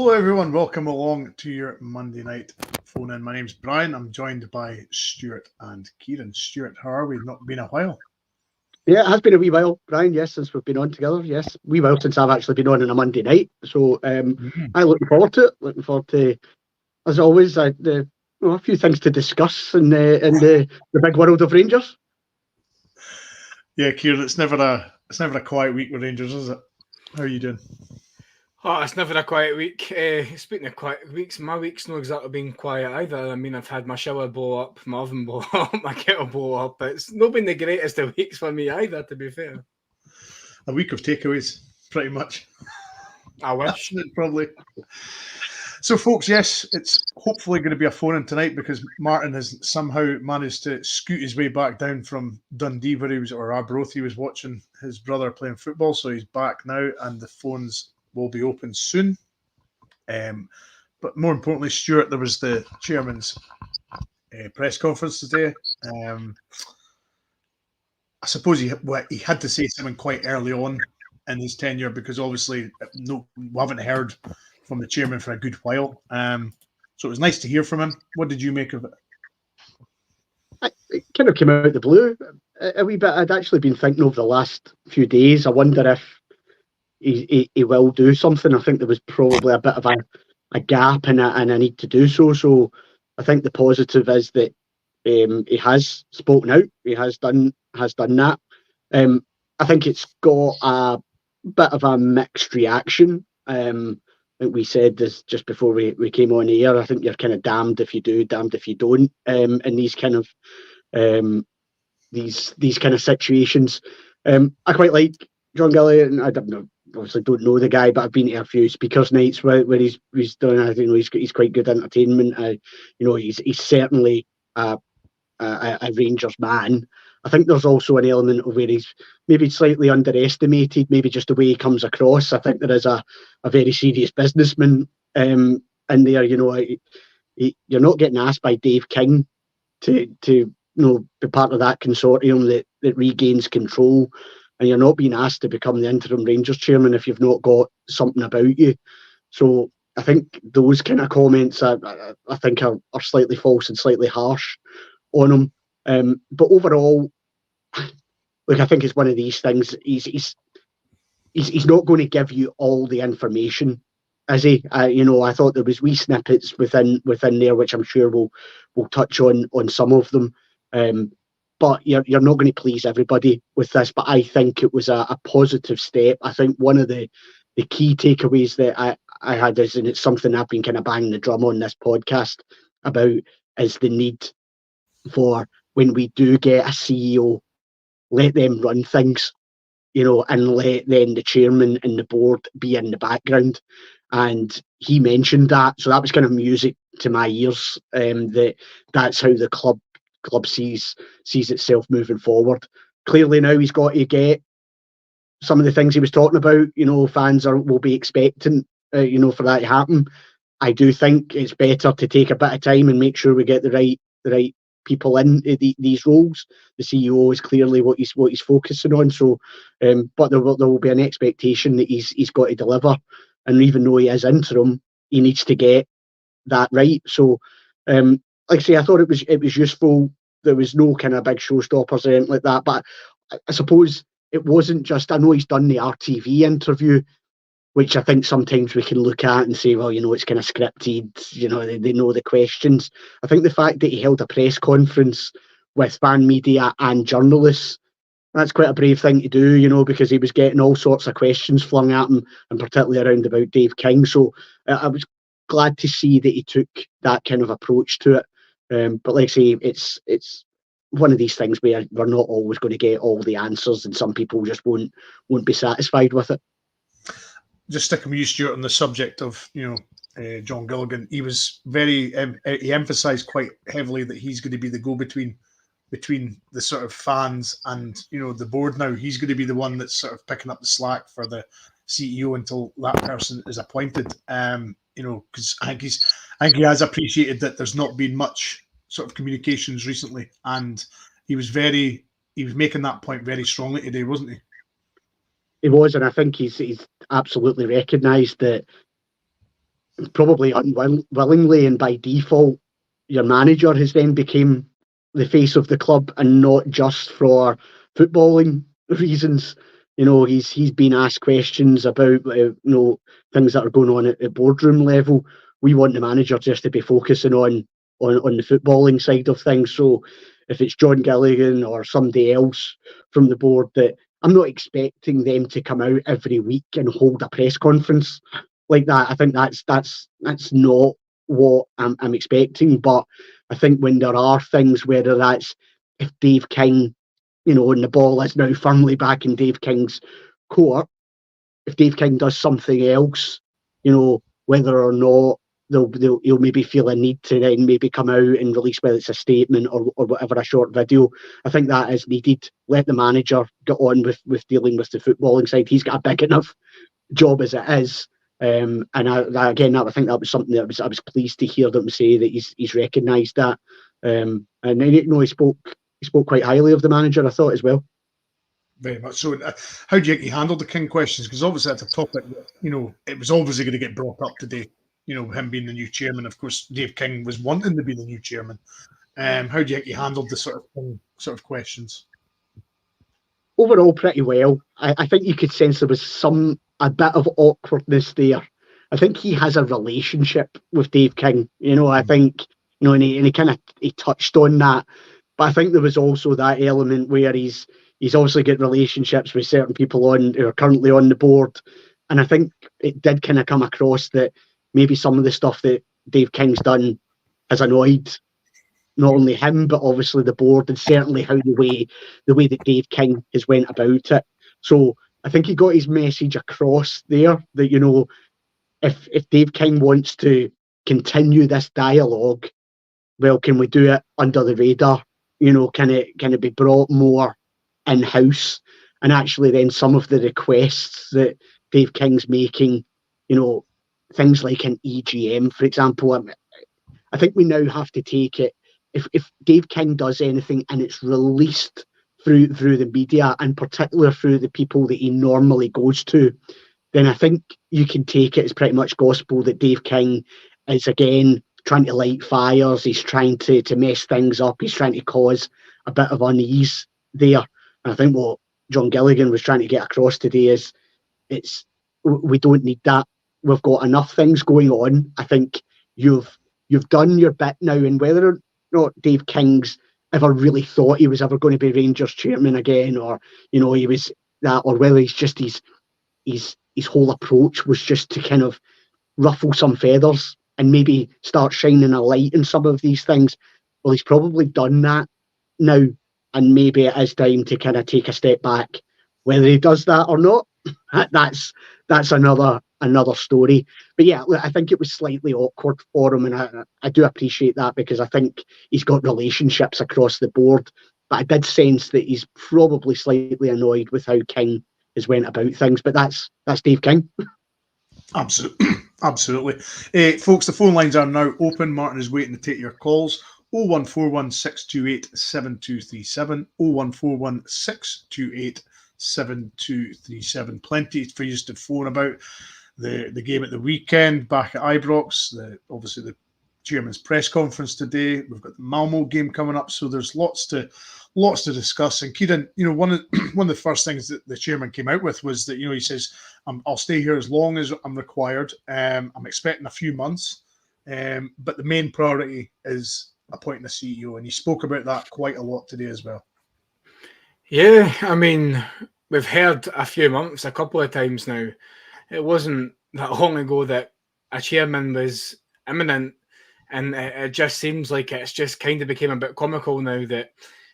Hello everyone, welcome along to your Monday night phone in. My name's Brian. I'm joined by Stuart and Kieran. Stuart, how are we? Not been a while. Yeah, it has been a wee while, Brian. Yes, since we've been on together. Yes, wee while since I've actually been on a Monday night. So I'm looking forward to it. Looking forward to, as always, a few things to discuss in the big world of Rangers. Yeah, Kieran, it's never a quiet week with Rangers, is it? How are you doing? Oh, it's never a quiet week. Speaking of quiet weeks, my week's not exactly been quiet either. I mean, I've had my shower blow up, my oven blow up, my kettle blow up. It's not been the greatest of weeks for me either, to be fair. A week of takeaways, pretty much. I wish. Probably. So, folks, yes, it's hopefully going to be a phone-in tonight because Martin has somehow managed to scoot his way back down from Dundee, where he was, or Arbroath. He was watching his brother playing football, so he's back now, and the phones will be open soon. But more importantly, Stuart, there was the chairman's press conference today. I suppose he had to say something quite early on in his tenure because obviously we haven't heard from the chairman for a good while. So it was nice to hear from him. What did you make of it? It kind of came out of the blue a wee bit. I'd actually been thinking over the last few days. I wonder if he will do something. I think there was probably a bit of a gap and a need to do so. So I think the positive is that he has spoken out. He has done that. I think it's got a bit of a mixed reaction. I think we said this just before we came on air. I think you're kind of damned if you do, damned if you don't. In these kind of these kind of situations, I quite like John Gillian. I obviously don't know the guy, but I've been to a few speakers nights where he's done. I think he's quite good entertainment. He's certainly a Rangers man. I think there's also an element of where he's maybe slightly underestimated, maybe just the way he comes across. I think there is a very serious businessman in there. You're not getting asked by Dave King to be part of that consortium that regains control, and you're not being asked to become the interim Rangers chairman if you've not got something about you. So I think those kind of comments I think are slightly false and slightly harsh on him. But overall, look, I think it's one of these things. He's not going to give you all the information, is he? I thought there was wee snippets within there, which I'm sure we'll touch on some of them. But you're not going to please everybody with this. But I think it was a positive step. I think one of the key takeaways that I had is, and it's something I've been kind of banging the drum on this podcast about, is the need for, when we do get a CEO, let them run things, and let then the chairman and the board be in the background. And he mentioned that, so that was kind of music to my ears. That's how the club sees itself moving forward. Clearly now he's got to get some of the things he was talking about. Fans will be expecting, for that to happen. I do think it's better to take a bit of time and make sure we get the right people in these roles. The CEO is clearly what he's focusing on. So, but there will be an expectation that he's got to deliver, and even though he is interim, he needs to get that right. So, like I say, I thought it was useful. There was no kind of big showstoppers or anything like that. But I suppose it wasn't just. I know he's done the RTV interview, which I think sometimes we can look at and say, well, it's kind of scripted, they know the questions. I think the fact that he held a press conference with fan media and journalists, that's quite a brave thing to do, because he was getting all sorts of questions flung at him, and particularly around about Dave King. So I was glad to see that he took that kind of approach to it. But like I say, it's one of these things where we're not always going to get all the answers, and some people just won't be satisfied with it. Just sticking with you, Stuart, on the subject of John Gilligan, he was he emphasised quite heavily that he's going to be the go-between between the sort of fans and the board. Now he's going to be the one that's sort of picking up the slack for the CEO until that person is appointed. Because I think he has appreciated that there's not been much sort of communications recently, and he was making that point very strongly today, wasn't he? He was, and I think he's absolutely recognised that probably unwillingly and by default, your manager has then become the face of the club, and not just for footballing reasons. He's been asked questions about things that are going on at boardroom level. We want the manager just to be focusing on the footballing side of things. So if it's John Gilligan or somebody else from the board, that I'm not expecting them to come out every week and hold a press conference like that. I think that's not what I'm expecting. But I think when there are things, whether that's if Dave King, and the ball is now firmly back in Dave King's court, if Dave King does something else, whether or not he'll maybe feel a need to then maybe come out and release, whether it's a statement or whatever, a short video. I think that is needed. Let the manager get on with dealing with the footballing side. He's got a big enough job as it is. And I think that was something that I was pleased to hear them say, that he's recognised that. And then he spoke quite highly of the manager, I thought, as well. Very much so. How do you think he handled the King questions? Because obviously that's a topic that, it was obviously going to get brought up today, him being the new chairman. Of course, Dave King was wanting to be the new chairman. How do you think he handled the sort of questions? Overall, pretty well. I think you could sense there was a bit of awkwardness there. I think he has a relationship with Dave King. I think, and he kind of touched on that. But I think there was also that element where he's obviously got relationships with certain people who are currently on the board. And I think it did kind of come across that maybe some of the stuff that Dave King's done has annoyed not only him, but obviously the board, and certainly how the way that Dave King has went about it. So I think he got his message across there that, if Dave King wants to continue this dialogue, well, can we do it under the radar? Can it be brought more in-house? And actually then some of the requests that Dave King's making, things like an EGM, for example, I think we now have to take it. If Dave King does anything and it's released through the media, and particularly through the people that he normally goes to, then I think you can take it as pretty much gospel that Dave King is again trying to light fires. He's trying to mess things up. He's trying to cause a bit of unease there. And I think what John Gilligan was trying to get across today is we don't need that. We've got enough things going on. I think you've done your bit now, and whether or not Dave King's ever really thought he was ever going to be Rangers chairman again, or he was that, or whether he's just his whole approach was just to kind of ruffle some feathers and maybe start shining a light in some of these things. Well, he's probably done that now, and maybe it is time to kind of take a step back. Whether he does that or not, that's another story. But yeah, I think it was slightly awkward for him, and I do appreciate that, because I think he's got relationships across the board. But I did sense that he's probably slightly annoyed with how King has went about things. But that's Dave King. Absolutely. Absolutely. Folks, the phone lines are now open. Martin is waiting to take your calls. 0141 628 7237. 0141 628 7237. Plenty for you to phone about the game at the weekend back at Ibrox. Obviously, the chairman's press conference today. We've got the Malmo game coming up, so there's lots to discuss. And Kieran, one of the first things that the chairman came out with was that he says, I'll stay here as long as I'm required. I'm expecting a few months, but the main priority is appointing a CEO, and he spoke about that quite a lot today as well. Yeah, I mean, we've heard a few months, a couple of times now. It wasn't that long ago that a chairman was imminent, and it just seems like it's just kind of became a bit comical now that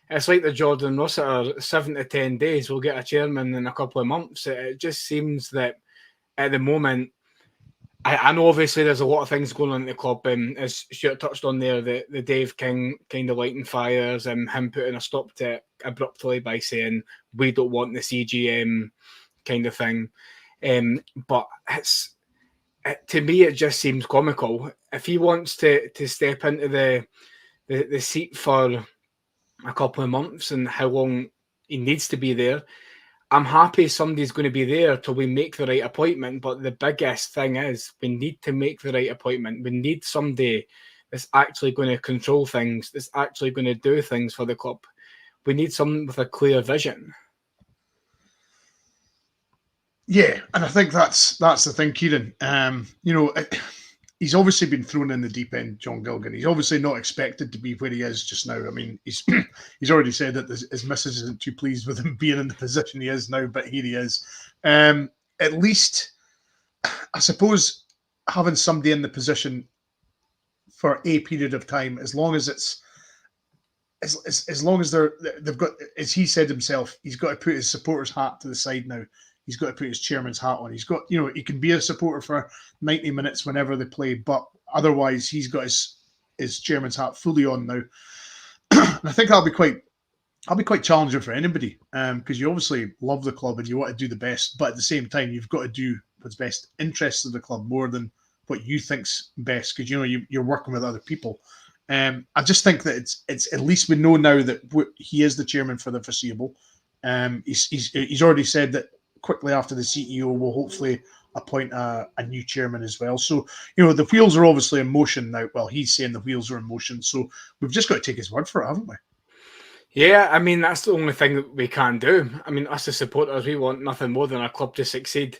it's like the Jordan Rossiter 7 to 10 days. We'll get a chairman in a couple of months. It just seems that at the moment, I know obviously there's a lot of things going on at the club. As Stuart touched on there, the Dave King kind of lighting fires and him putting a stop to it abruptly by saying, we don't want the CGM kind of thing. But to me, it just seems comical. If he wants to step into the seat for a couple of months and how long he needs to be there, I'm happy somebody's going to be there till we make the right appointment. But the biggest thing is we need to make the right appointment. We need somebody that's actually going to control things, that's actually going to do things for the club. We need someone with a clear vision. Yeah, and I think that's the thing, Kieran. He's obviously been thrown in the deep end, John Gilligan. He's obviously not expected to be where he is just now. I mean, he's already said that his missus isn't too pleased with him being in the position he is now, but here he is. At least, I suppose, having somebody in the position for a period of time, as long as it's as long as they've got, as he said himself, he's got to put his supporter's hat to the side now. He's got to put his chairman's hat on. He's got, he can be a supporter for 90 minutes whenever they play, but otherwise he's got his chairman's hat fully on now. And I think that'll be quite challenging for anybody, because you obviously love the club and you want to do the best, but at the same time you've got to do what's best interests of the club more than what you think's best, because you're working with other people. I just think that it's at least we know now that he is the chairman for the foreseeable. He's already said that quickly after the CEO will hopefully appoint a new chairman as well. So, the wheels are obviously in motion now. Well, he's saying the wheels are in motion. So we've just got to take his word for it, haven't we? Yeah, I mean, that's the only thing that we can do. I mean, us as supporters, we want nothing more than our club to succeed.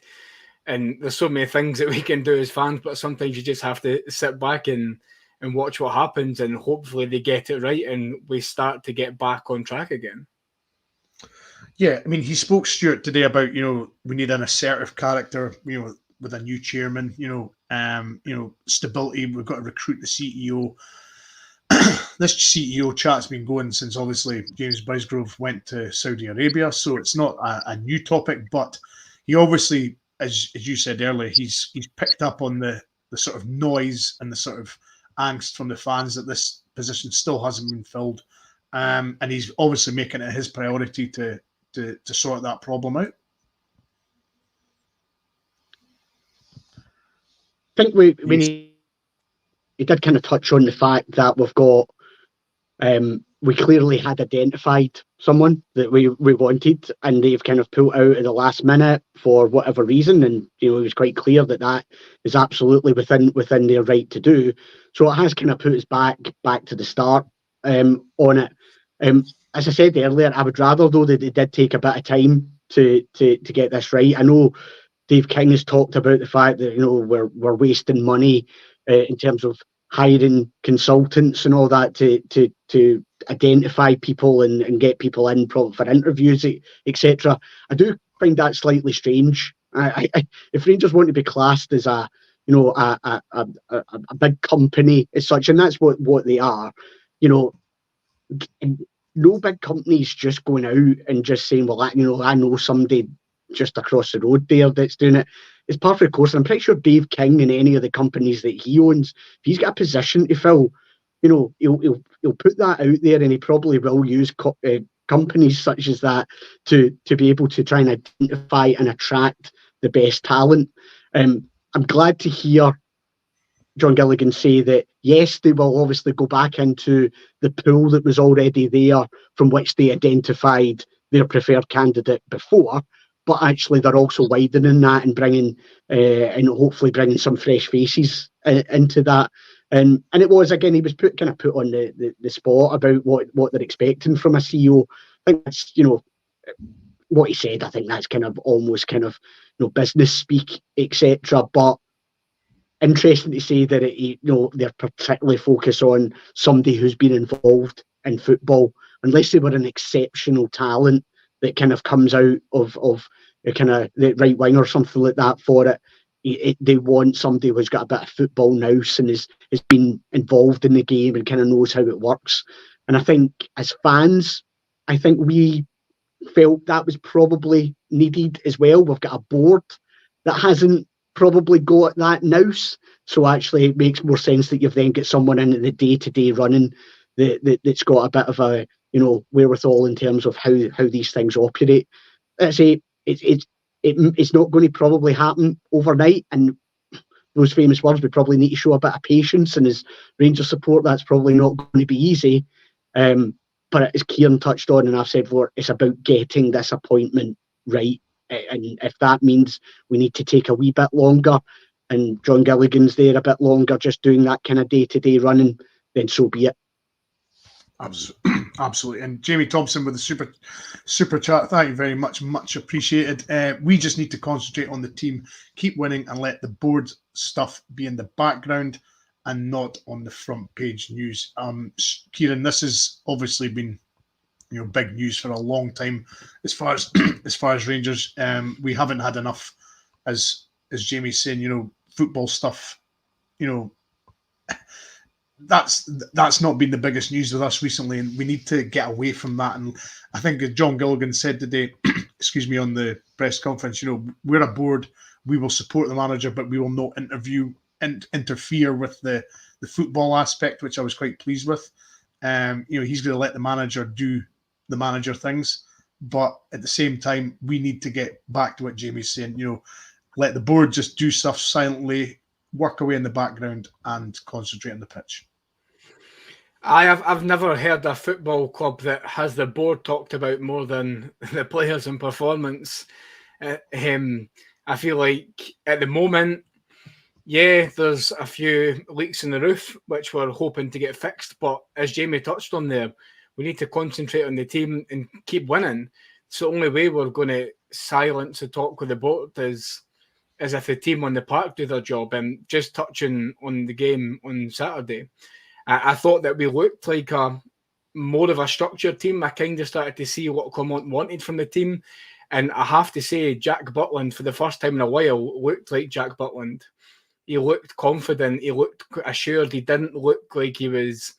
And there's so many things that we can do as fans, but sometimes you just have to sit back and watch what happens, and hopefully they get it right and we start to get back on track again. Yeah, I mean, he spoke, Stuart, today about, we need an assertive character, with a new chairman, stability. We've got to recruit the CEO. This CEO chat's been going since obviously James Bisgrove went to Saudi Arabia, so it's not a new topic, but he obviously, as you said earlier, he's picked up on the sort of noise and the sort of angst from the fans that this position still hasn't been filled, and he's obviously making it his priority to sort that problem out. I think we did kind of touch on the fact that we've got, we clearly had identified someone that we wanted, and they've kind of pulled out at the last minute for whatever reason, and it was quite clear that is absolutely within their right to do. So it has kind of put us back to the start on it. As I said earlier, I would rather though that it did take a bit of time to get this right. I know Dave King has talked about the fact that we're wasting money in terms of hiring consultants and all that to identify people and get people in for interviews, etc. I do find that slightly strange. If Rangers want to be classed as a big company as such, and that's what they are, no big company's just going out and just saying, well, I know somebody just across the road there that's doing it. It's part of the course. I'm pretty sure Dave King and any of the companies that he owns, if he's got a position to fill, he'll put that out there, and he probably will use companies such as that to be able to try and identify and attract the best talent. I'm glad to hear John Gilligan say that, yes, they will obviously go back into the pool that was already there from which they identified their preferred candidate before, but actually they're also widening that and and hopefully bringing some fresh faces into that. And it was, again, he was put on the spot about what they're expecting from a CEO. I think that's, what he said, I think that's almost business speak, etc. But interesting to say that they're particularly focused on somebody who's been involved in football, unless they were an exceptional talent that kind of comes out of the right wing or something like that for it. They want somebody who's got a bit of football nous and has been involved in the game and kind of knows how it works. And I think as fans, I think we felt that was probably needed as well. We've got a board that hasn't probably got that nous, so actually it makes more sense that you've then got someone in the day-to-day running that's got a bit of a wherewithal in terms of how these things operate. Let's say it's not going to probably happen overnight, and those famous words, we probably need to show a bit of patience, and as Rangers support, that's probably not going to be easy. But as Kieran touched on, and I've said before, it's about getting this appointment right. And if that means we need to take a wee bit longer and John Gilligan's there a bit longer, just doing that kind of day-to-day running, then so be it. Absolutely. And Jamie Thompson with the super chat. Thank you very much. Much appreciated. We just need to concentrate on the team, keep winning, and let the board stuff be in the background and not on the front page news. Kieran, this has obviously been big news for a long time as far as Rangers. We haven't had enough, as Jamie's saying, football stuff. That's not been the biggest news with us recently, and we need to get away from that. And I think as John Gilligan said today, on the press conference, we're a board, we will support the manager, but we will not interfere with the football aspect, which I was quite pleased with. He's going to let the manager do the manager things, but at the same time, we need to get back to what Jamie's saying. Let the board just do stuff silently, work away in the background, and concentrate on the pitch. I've never heard a football club that has the board talked about more than the players and performance. I feel like at the moment, there's a few leaks in the roof which we're hoping to get fixed, but as Jamie touched on there, we need to concentrate on the team and keep winning. It's the only way we're going to silence the talk with the board is if the team on the park do their job. And just touching on the game on Saturday, I thought that we looked like more of a structured team. I kind of started to see what Clement wanted from the team. And I have to say, Jack Butland, for the first time in a while, looked like Jack Butland. He looked confident. He looked assured. He didn't look like he was,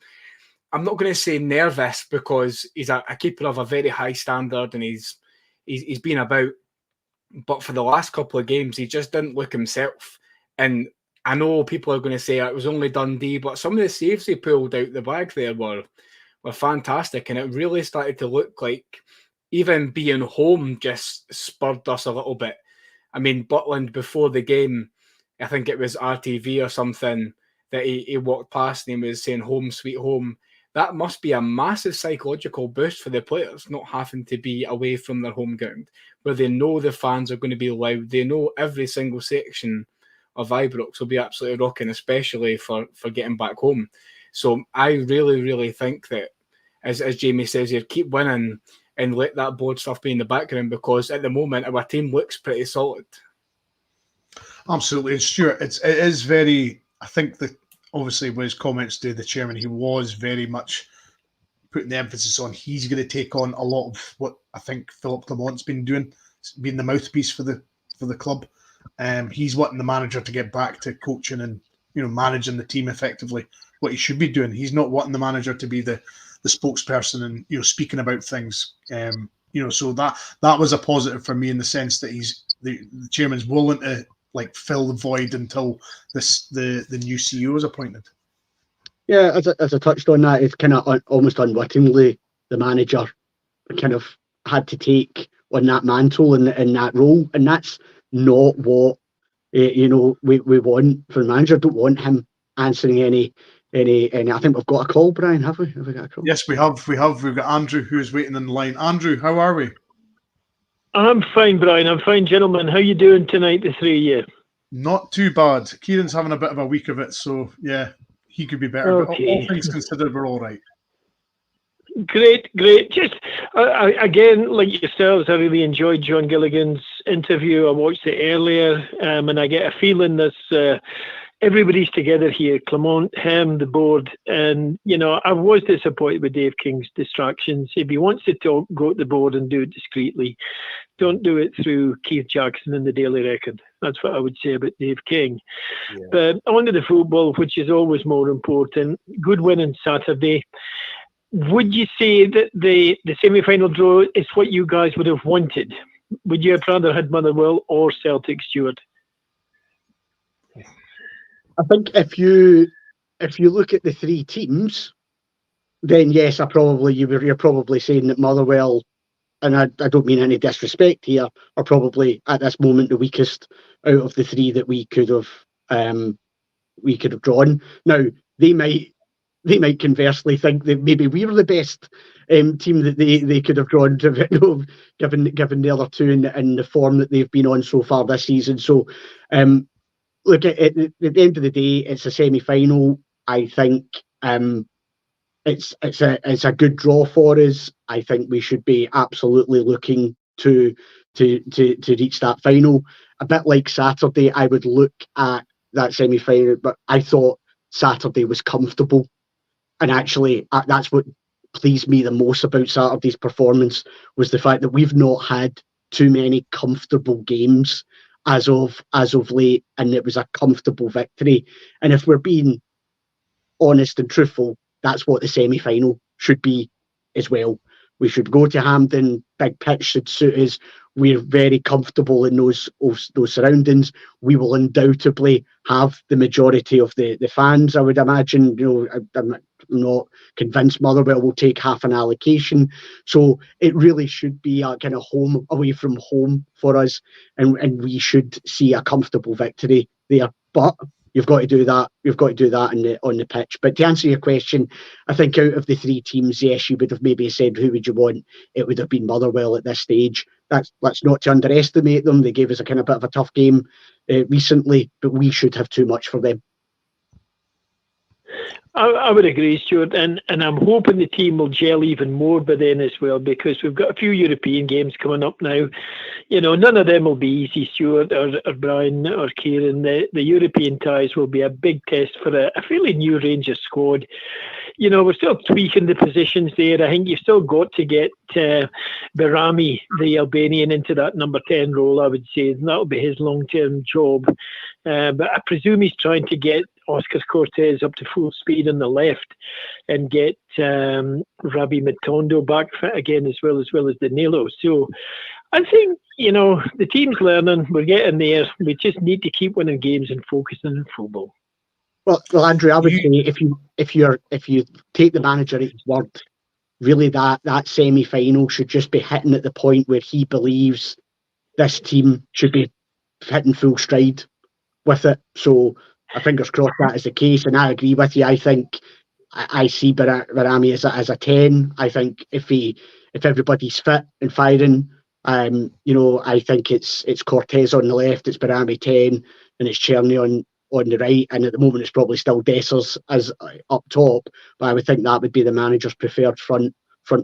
I'm not going to say nervous, because he's a keeper of a very high standard and he's been about. But for the last couple of games, he just didn't look himself. And I know people are going to say it was only Dundee, but some of the saves he pulled out the bag there were fantastic. And it really started to look like even being home just spurred us a little bit. I mean, Butland, before the game, I think it was RTV or something, that he walked past and he was saying home sweet home. That must be a massive psychological boost for the players, not having to be away from their home ground, where they know the fans are going to be loud. They know every single section of Ibrox will be absolutely rocking, especially for getting back home. So I really, really think that, as Jamie says here, keep winning and let that board stuff be in the background, because at the moment our team looks pretty solid. Absolutely. And Stuart, it is very, I think that obviously with his comments to the chairman, he was very much putting the emphasis on he's going to take on a lot of what I think Philip Clement's been doing, being the mouthpiece for the club. He's wanting the manager to get back to coaching and managing the team effectively, what he should be doing. He's not wanting the manager to be the spokesperson and speaking about things. So that was a positive for me in the sense that the chairman's willing to fill the void until the new CEO is appointed. Yeah, as I touched on that, it's kind of almost unwittingly the manager kind of had to take on that mantle and that role, and that's not what we want for the manager. Don't want him answering any. I think we've got a call, Brian. Have we? Have we got a call? Yes, we have. We've got Andrew who is waiting in the line. Andrew, how are we? I'm fine, Brian. I'm fine, gentlemen. How you doing tonight, the three of you? Not too bad. Kieran's having a bit of a week of it, so yeah, he could be better. Okay. But all things considered, we're all right. Great. Just again, like yourselves, I really enjoyed John Gilligan's interview. I watched it earlier, and I get a feeling that everybody's together here. Clement, him, the board, and I was disappointed with Dave King's distractions. If he wants to talk, go to the board and do it discreetly. Don't do it through Keith Jackson and the Daily Record. That's what I would say about Dave King. Yeah. But on to the football, which is always more important. Good win on Saturday. Would you say that the semi-final draw is what you guys would have wanted? Would you have rather had Motherwell or Celtic, Stuart? I think if you look at the three teams, then yes, you're probably saying that Motherwell, and I don't mean any disrespect here, are probably at this moment the weakest out of the three that we could have drawn. Now they might conversely think that maybe we're the best team that they could have drawn to, given the other two and the form that they've been on so far this season. So, look, at the end of the day, it's a semi-final. I think it's a good draw for us. I think we should be absolutely looking to reach that final. A bit like Saturday, I would look at that semi-final, but I thought Saturday was comfortable, and actually that's what pleased me the most about Saturday's performance, was the fact that we've not had too many comfortable games as of late, and it was a comfortable victory. And if we're being honest and truthful, that's what the semi-final should be as well. We should go to Hampden, big pitch should suit us. We're very comfortable in those surroundings. We will undoubtedly have the majority of the fans, I would imagine. I'm not convinced Motherwell will take half an allocation. So it really should be a kind of home away from home for us, and we should see a comfortable victory there. But you've got to do that. You've got to do that on the pitch. But to answer your question, I think out of the three teams, yes, you would have maybe said, who would you want? It would have been Motherwell at this stage. That's not to underestimate them. They gave us a kind of bit of a tough game recently, but we should have too much for them. I would agree, Stuart, and I'm hoping the team will gel even more by then as well, because we've got a few European games coming up now. None of them will be easy, Stuart or Brian or Kieran. The European ties will be a big test for a fairly new Rangers squad. We're still tweaking the positions there. I think you've still got to get Berami, the Albanian, into that number 10 role, I would say, and that'll be his long-term job. But I presume he's trying to get Oscar Cortez up to full speed on the left and get Rabi Matondo back fit again, as well as Danilo. So I think, the team's learning. We're getting there. We just need to keep winning games and focusing on football. Well, Andrew, I would say if you take the manager at his word, really that semi-final should just be hitting at the point where he believes this team should be hitting full stride with it. So I fingers crossed that is the case, and I agree with you. I think I see Berami as a 10. I think if everybody's fit and firing, I think it's Cortez on the left, it's Berami 10, and it's Czerny on the right, and at the moment it's probably still Dessers as up top, but I would think that would be the manager's preferred front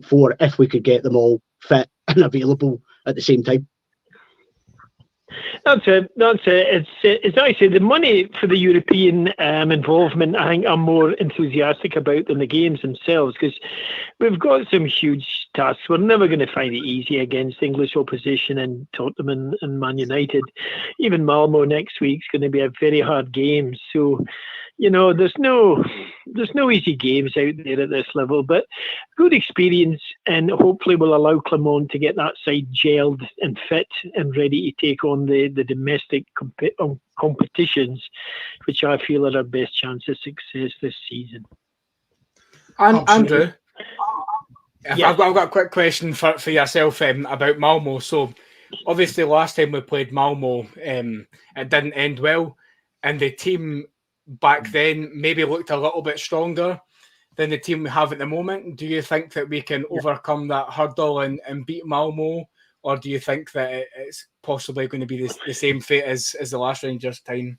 four if we could get them all fit and available at the same time. That's it. It's as I say, the money for the European involvement, I think I'm more enthusiastic about than the games themselves, because we've got some huge tasks. We're never going to find it easy against English opposition in Tottenham and Man United. Even Malmo next week is going to be a very hard game. So, there's no easy games out there at this level, but good experience, and hopefully will allow Clermont to get that side gelled and fit and ready to take on the domestic competitions, which I feel are our best chance of success this season. And Andrew, Yeah. I've got a quick question for yourself about Malmo. So obviously last time we played Malmo, it didn't end well, and the team back then maybe looked a little bit stronger than the team we have at the moment. Do you think that we can overcome that hurdle and beat Malmo, or do you think that it's possibly going to be the same fate as the last Rangers time?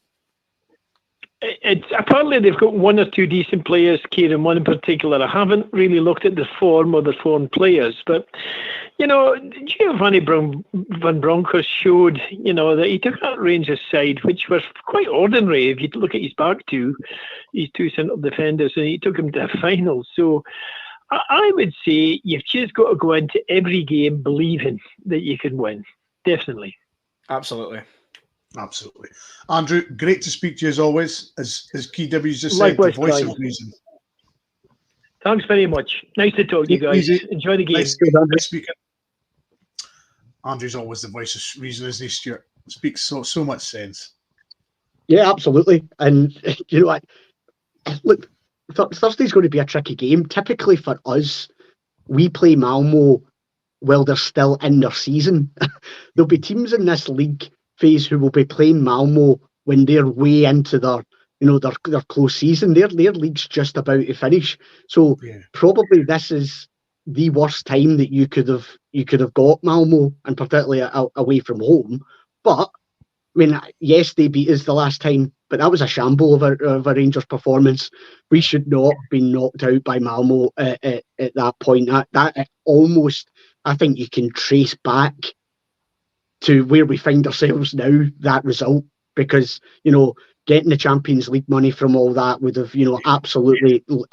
It's apparently they've got one or two decent players, Kieran, one in particular. I haven't really looked at the form of the foreign players, but Giovanni Van Bronckhorst showed, that he took that Rangers side, which was quite ordinary if you look at his back two central defenders, and he took him to a final. So I would say you've just got to go into every game believing that you can win. Definitely. Absolutely. Andrew, great to speak to you as always. As Key W's just Likewise, said, the voice Brian. of reason. Thanks very much. Nice to talk to you guys. Easy. Enjoy the game. Nice speaking. Andrew's always the voice of reason, isn't he, Stuart? Speaks so much sense. Yeah, absolutely. And look, Thursday's going to be a tricky game. Typically for us, we play Malmo while they're still in their season. There'll be teams in this league phase who will be playing Malmo when they're way into their close season. Their league's just about to finish. So probably this is the worst time that you could have got Malmo, and particularly away from home. But I mean, yes, they beat us the last time, but that was a shamble of a Rangers performance. We should not be knocked out by Malmo at that point. That almost, I think you can trace back to where we find ourselves now, that result, because, getting the Champions League money from all that would have,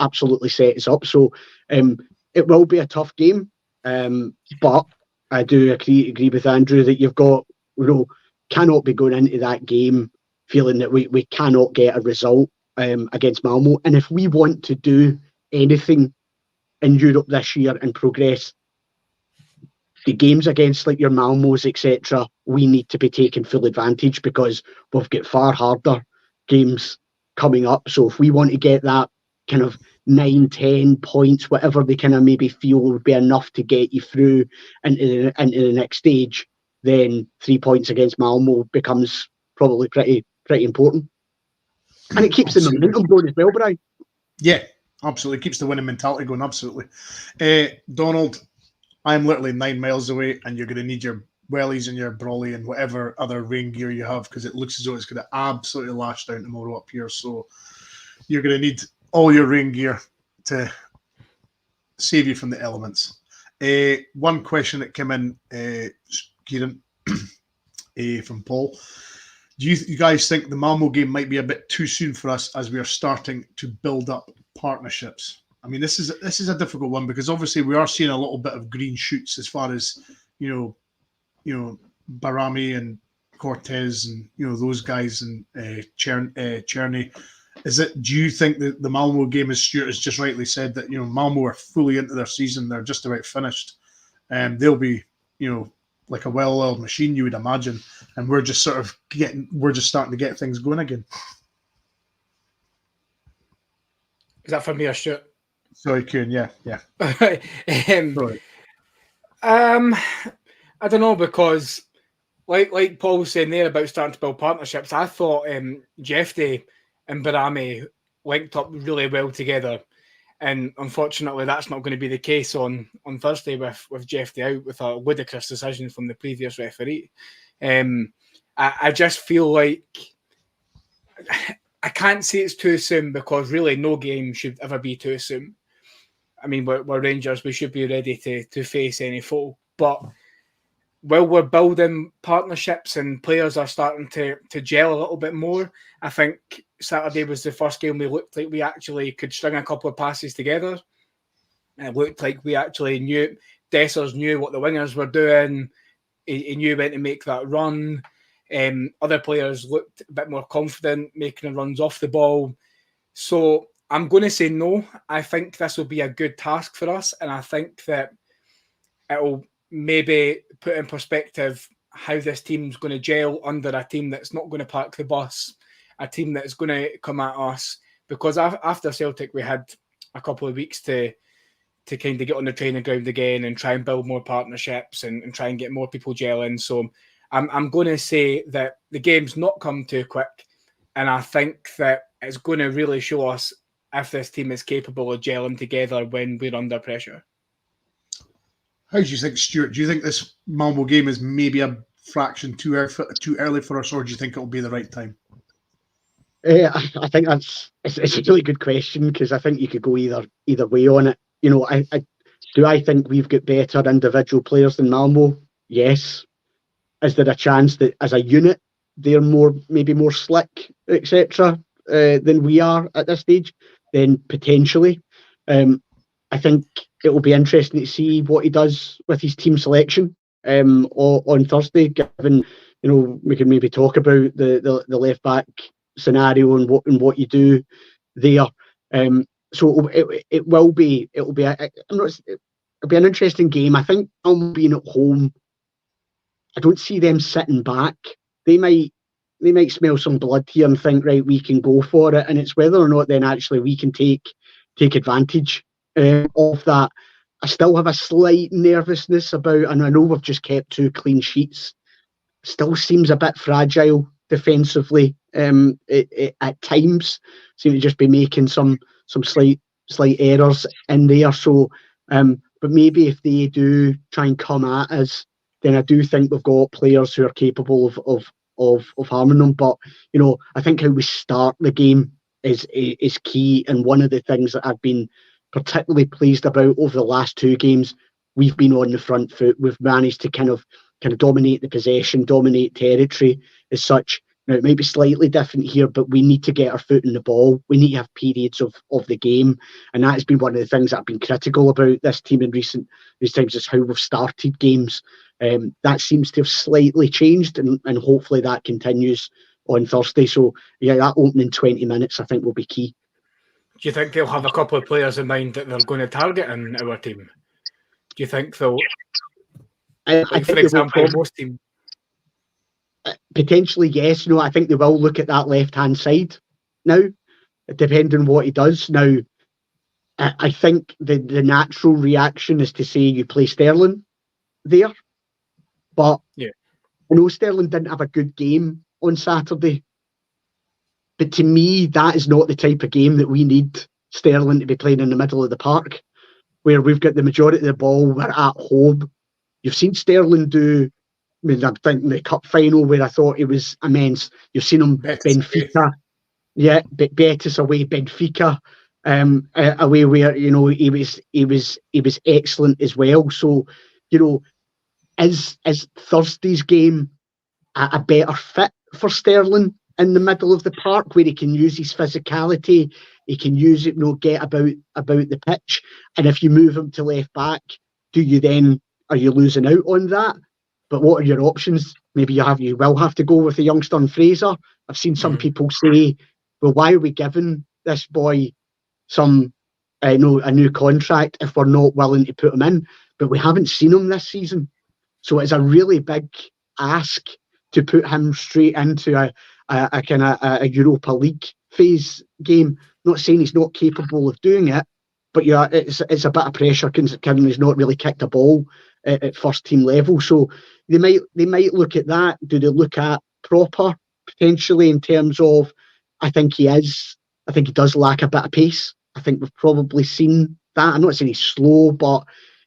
absolutely set us up. So it will be a tough game, but I do agree with Andrew that you've got, cannot be going into that game feeling that we cannot get a result against Malmo. And if we want to do anything in Europe this year and progress, the games against like your Malmos, etc., we need to be taking full advantage, because we've got far harder games coming up. So if we want to get that kind of 9-10 points, whatever they kind of maybe feel would be enough to get you through into the next stage, then 3 points against Malmo becomes probably pretty important. And it keeps the momentum going as well, Brian. Yeah, absolutely. Keeps the winning mentality going, absolutely. Donald, I'm literally 9 miles away, and you're going to need your wellies and your brolly and whatever other rain gear you have, because it looks as though it's going to absolutely lash down tomorrow up here. So you're going to need all your rain gear to save you from the elements. One question that came in, Kieran, from Paul. Do you guys think the Malmo game might be a bit too soon for us, as we are starting to build up partnerships? I mean, this is a difficult one, because obviously we are seeing a little bit of green shoots as far as Barami and Cortez and those guys and Cherny. Do you think that the Malmo game, as Stuart has just rightly said, that Malmo are fully into their season, they're just about finished, and they'll be like a well-oiled machine, you would imagine, and we're just starting to get things going again? Is that for me or Stuart? Sorry, Kieran. Yeah. Sorry. I don't know, because like Paul was saying there about starting to build partnerships, I thought Jeffy and Barami linked up really well together, and unfortunately that's not going to be the case on Thursday with Jeffy out with a ludicrous decision from the previous referee. I just feel like I can't say it's too soon, because really no game should ever be too soon. I mean, we're Rangers, we should be ready to face any foe. But while we're building partnerships and players are starting to gel a little bit more, I think Saturday was the first game we looked like we actually could string a couple of passes together. And it looked like we actually knew, Dessers knew what the wingers were doing. He knew when to make that run. Other players looked a bit more confident making the runs off the ball. So I'm going to say no. I think this will be a good task for us, and I think that it'll maybe put in perspective how this team's going to gel under a team that's not going to park the bus, a team that's going to come at us. Because after Celtic, we had a couple of weeks to kind of get on the training ground again and try and build more partnerships and try and get more people gelling. So I'm going to say that the game's not come too quick, and I think that it's going to really show us if this team is capable of gelling together when we're under pressure. How do you think, Stuart? Do you think this Malmo game is maybe a fraction too early for us, or do you think it'll be the right time? I think it's a really good question, because I think you could go either way on it. I think we've got better individual players than Malmo? Yes. Is there a chance that as a unit they're maybe more slick, etc., than we are at this stage? Then potentially. I think it will be interesting to see what he does with his team selection on Thursday, given we can maybe talk about the left back scenario and what you do there. So it'll be an interesting game. I think being at home, I don't see them sitting back. They might smell some blood here and think, right, we can go for it, and it's whether or not then actually we can take advantage of that. I still have a slight nervousness about, and I know we've just kept 2 clean sheets, still seems a bit fragile defensively at times. Seem to just be making some slight errors in there. So But maybe if they do try and come at us, then I do think we've got players who are capable of harming them. But I think how we start the game is key. And one of the things that I've been particularly pleased about over the last 2 games, we've been on the front foot. We've managed to kind of dominate the possession, dominate territory as such. Now, it might be slightly different here, but we need to get our foot in the ball. We need to have periods of the game. And that has been one of the things that I've been critical about this team in recent times, is how we've started games. That seems to have slightly changed, and hopefully that continues on Thursday. So, yeah, that opening 20 minutes, I think, will be key. Do you think they'll have a couple of players in mind that they're going to target in our team? Do you think they'll, I for think example, most teams? Potentially, yes. I think they will look at that left-hand side now, depending on what he does. Now, I think the natural reaction is to say you play Sterling there. But yeah, I know Sterling didn't have a good game on Saturday. But to me, that is not the type of game that we need Sterling to be playing in the middle of the park, where we've got the majority of the ball, we're at home. You've seen Sterling do, I'm thinking the cup final where I thought he was immense. You've seen him, Benfica. Yeah, Betis away, Benfica away, where he was excellent as well. So, is Thursday's game a better fit for Sterling in the middle of the park, where he can use his physicality, he can use it, get about the pitch? And if you move him to left back, are you losing out on that? But what are your options? Maybe you will have to go with the youngster and Fraser. I've seen some people say, well, why are we giving this boy a new contract if we're not willing to put him in? But we haven't seen him this season. So it's a really big ask to put him straight into a kind of a Europa League phase game. Not saying he's not capable of doing it, but yeah, it's a bit of pressure considering he's not really kicked a ball at first team level. So they might look at that. Do they look at Proper potentially in terms of? I think he does lack a bit of pace. I think we've probably seen that. I'm not saying he's slow, but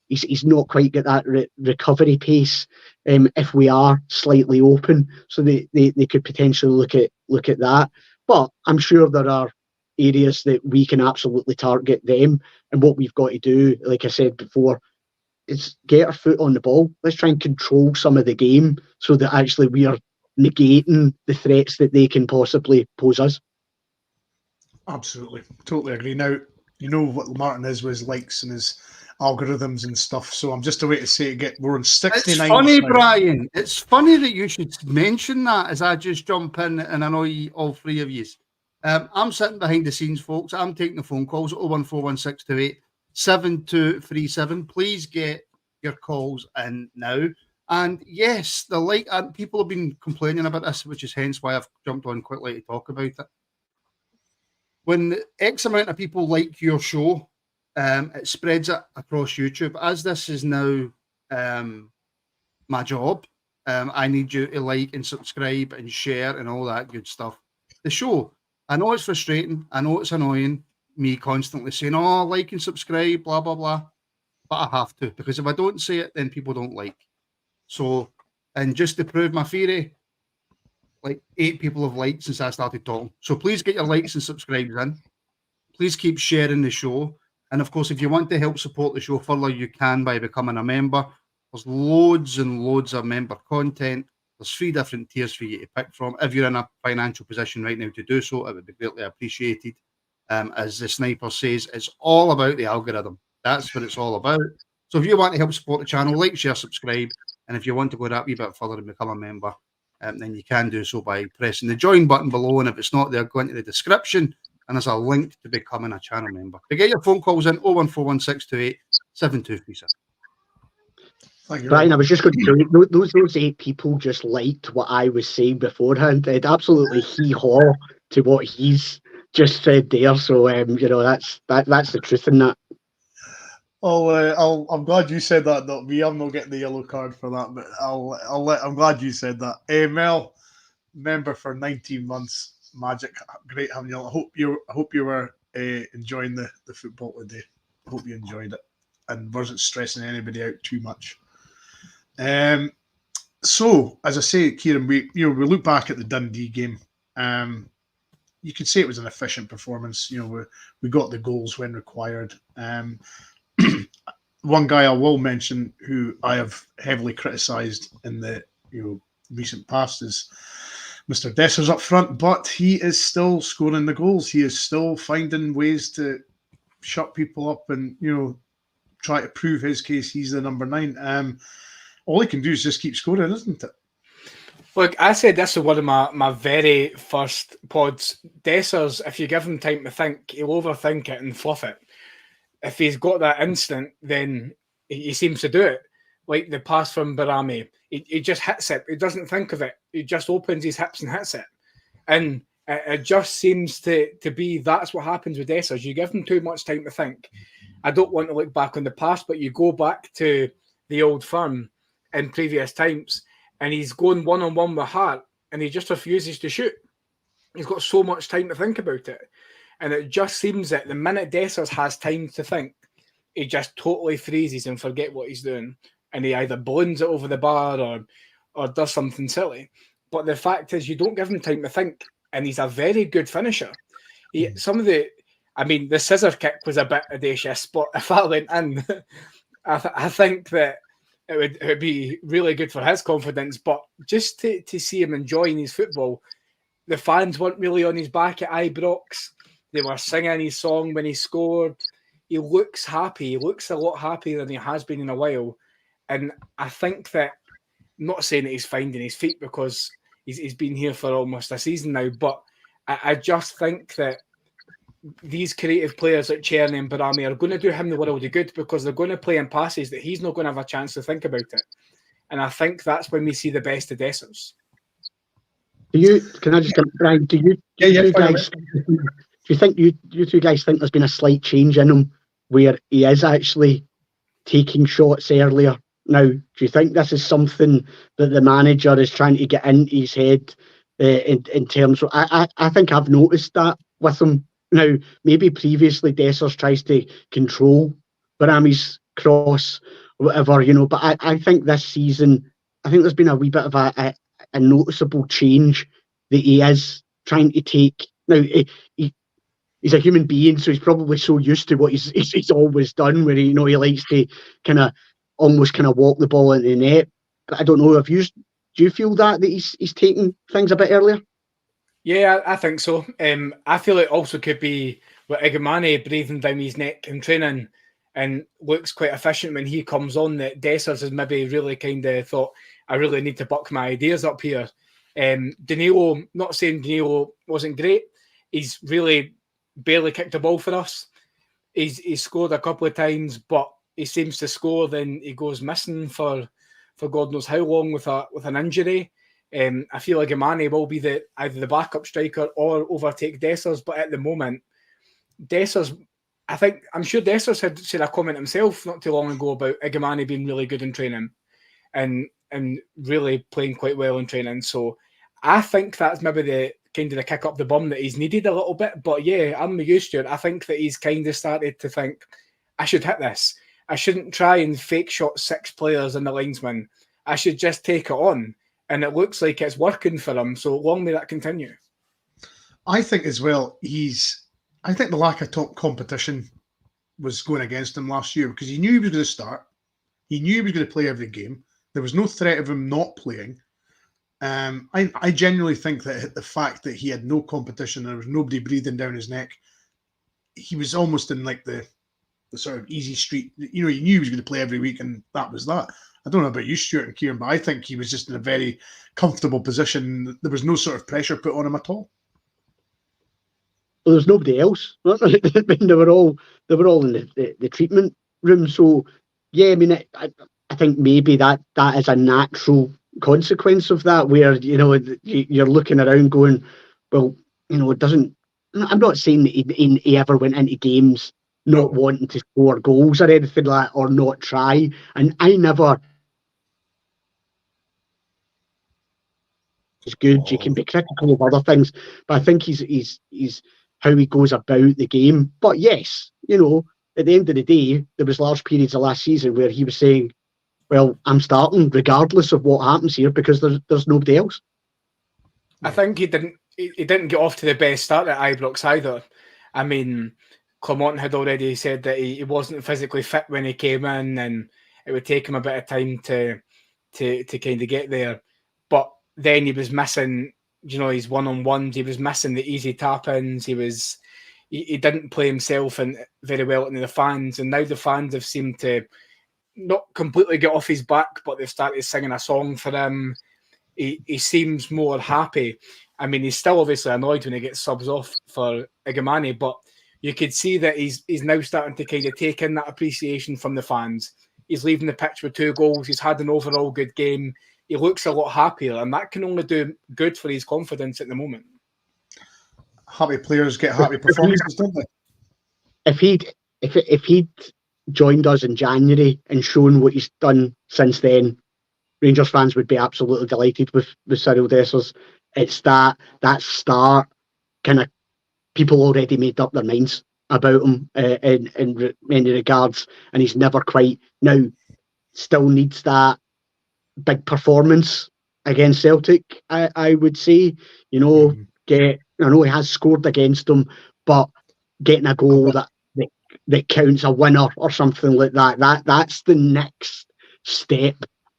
he's not quite got that recovery pace. If we are slightly open, so they could potentially look at that. But I'm sure there are areas that we can absolutely target them. And what we've got to do, like I said before, is get our foot on the ball. Let's try and control some of the game so that actually we are negating the threats that they can possibly pose us. Absolutely. Totally agree. Now, you know what Martin is with his likes and his algorithms and stuff. So I'm just a way to say we're on 69. It's funny, Brian. It's funny that you should mention that as I just jump in and annoy all 3 of you. I'm sitting behind the scenes, folks. I'm taking the phone calls at 01416287237. Please get your calls in now. And yes, people have been complaining about this, which is hence why I've jumped on quickly to talk about it. When X amount of people like your show, it spreads it across YouTube. As this is now my job, I need you to like and subscribe and share and all that good stuff. The show, I know it's frustrating. I know it's annoying, me constantly saying, oh, like and subscribe, blah, blah, blah. But I have to, because if I don't say it, then people don't like. So, and just to prove my theory, like 8 people have liked since I started talking. So please get your likes and subscribes in. Please keep sharing the show. And of course, if you want to help support the show further, you can by becoming a member. There's loads and loads of member content. There's 3 different tiers for you to pick from. If you're in a financial position right now to do so, it would be greatly appreciated. As the sniper says, it's all about the algorithm. That's what it's all about. So if you want to help support the channel, like, share, subscribe. And if you want to go that wee bit further and become a member, then you can do so by pressing the join button below. And if it's not there, go into the description and there's a link to becoming a channel member. To get your phone calls in, 01416287237. Brian, I was just going to say, those 8 people just liked what I was saying beforehand. They'd absolutely hee-haw to what he's just said there. So, that's the truth in that. I'm glad you said that, not me. I'm not getting the yellow card for that, but I'm glad you said that. Mel, member for 19 months. Magic, great having you. I hope you were enjoying the football today. I hope you enjoyed it. and wasn't stressing anybody out too much. So, as I say, Kieran, we look back at the Dundee game. You could say it was an efficient performance. We got the goals when required. One guy I will mention who I have heavily criticised in the recent past is Mr. Dessers up front, but he is still scoring the goals. He is still finding ways to shut people up and try to prove his case. He's the number 9. All he can do is just keep scoring, isn't it? Look, I said this was one of my very first pods. Dessers, if you give him time to think, he'll overthink it and fluff it. If he's got that instant, then he seems to do it. Like the pass from Barami, he just hits it. He doesn't think of it. He just opens his hips and hits it. And it just seems to be that's what happens with Dessers. You give him too much time to think. I don't want to look back on the past, but you go back to the old firm in previous times, and he's going one-on-one with Hart, and he just refuses to shoot. He's got so much time to think about it. And it just seems that the minute Dessers has time to think, he just totally freezes and forget what he's doing. And he either balloons it over the bar or does something silly. But the fact is, you don't give him time to think, and he's a very good finisher. The scissor kick was a bit audacious, but if that went in, I think that it would be really good for his confidence. But just to see him enjoying his football, the fans weren't really on his back at Ibrox. They were singing his song when he scored. He looks happy. He looks a lot happier than he has been in a while. And I think that, I'm not saying that he's finding his feet because he's been here for almost a season now, but I just think that these creative players like Cherny and Barami are going to do him the world of good because they're going to play in passes that he's not going to have a chance to think about it. And I think that's when we see the best of Dessers. Do you think you two guys think there's been a slight change in him where he is actually taking shots earlier now? Do you think this is something that the manager is trying to get into his head in terms of... I think I've noticed that with him. Now, maybe previously Dessers tries to control Barami's cross or whatever, but I think this season, I think there's been a wee bit of a noticeable change that he is trying to take. Now, he's a human being, so he's probably so used to what he's always done, where he likes to almost walk the ball into the net. But I don't know, do you feel that he's taking things a bit earlier? Yeah, I think so. I feel it also could be with Igamane breathing down his neck in training and looks quite efficient when he comes on, that Dessers has maybe really kind of thought, I really need to buck my ideas up here. Danilo, not saying Danilo wasn't great. He's really barely kicked a ball for us. He's scored a couple of times, but he seems to score, then he goes missing for God knows how long with an injury. I feel like Imane will be either the backup striker or overtake Dessers, but at the moment, Dessers, I'm sure Dessers had said a comment himself not too long ago about Igamane being really good in training and really playing quite well in training. So I think that's maybe the kind of the kick up the bum that he's needed a little bit. But yeah, I'm used to it. I think that he's kind of started to think, I should hit this. I shouldn't try and fake shot 6 players and the linesman. I should just take it on. And it looks like it's working for him. So long may that continue. I think as well, I think the lack of top competition was going against him last year because he knew he was going to start. He knew he was going to play every game. There was no threat of him not playing. I genuinely think that the fact that he had no competition and there was nobody breathing down his neck, he was almost in like the sort of easy street. He knew he was going to play every week, and that was that. I don't know about you, Stuart and Kieran, but I think he was just in a very comfortable position. There was no sort of pressure put on him at all. Well, there's nobody else. They were all in the treatment room. So yeah, I mean, I think maybe that is a natural consequence of that, where you're looking around going, well, it doesn't. I'm not saying that he ever went into games not wanting to score goals or anything like that, or not try. And I never. It's good. You can be critical of other things, but I think he's how he goes about the game. But yes, at the end of the day, there was large periods of last season where he was saying, well, I'm starting regardless of what happens here because there's nobody else. I think he didn't get off to the best start at Ibrox either. I mean, Clement had already said that he wasn't physically fit when he came in, and it would take him a bit of time to kind of get there. But then he was missing, his one-on-ones. He was missing the easy tap-ins. He didn't play himself in very well into the fans, and now the fans have seemed to not completely get off his back, but they've started singing a song for him. He seems more happy. I mean, he's still obviously annoyed when he gets subs off for Igamani, but you could see that he's now starting to kind of take in that appreciation from the fans. He's leaving the pitch with 2 goals. He's had an overall good game. He looks a lot happier, and that can only do good for his confidence at the moment. Happy players get happy performances, don't they? If he'd joined us in January and shown what he's done since then, Rangers fans would be absolutely delighted with Cyril Dessers. It's that start kind of people already made up their minds about him in many regards, and he's never quite now still needs that big performance against Celtic. I would say, I know he has scored against them, but getting a goal that counts a winner or something like that's the next step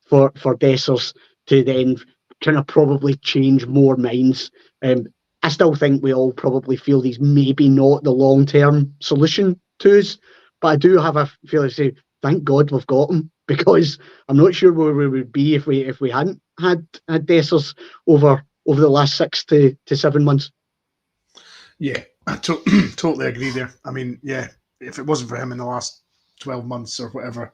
for Dessers to then kind of probably change more minds. I still think we all probably feel he's maybe not the long-term solution to us, but I do have a feeling to say, thank God we've got him, because I'm not sure where we would be if we hadn't had Dessers over the last 6 to 7 months. Yeah, I totally agree there. I mean, yeah, if it wasn't for him in the last 12 months or whatever,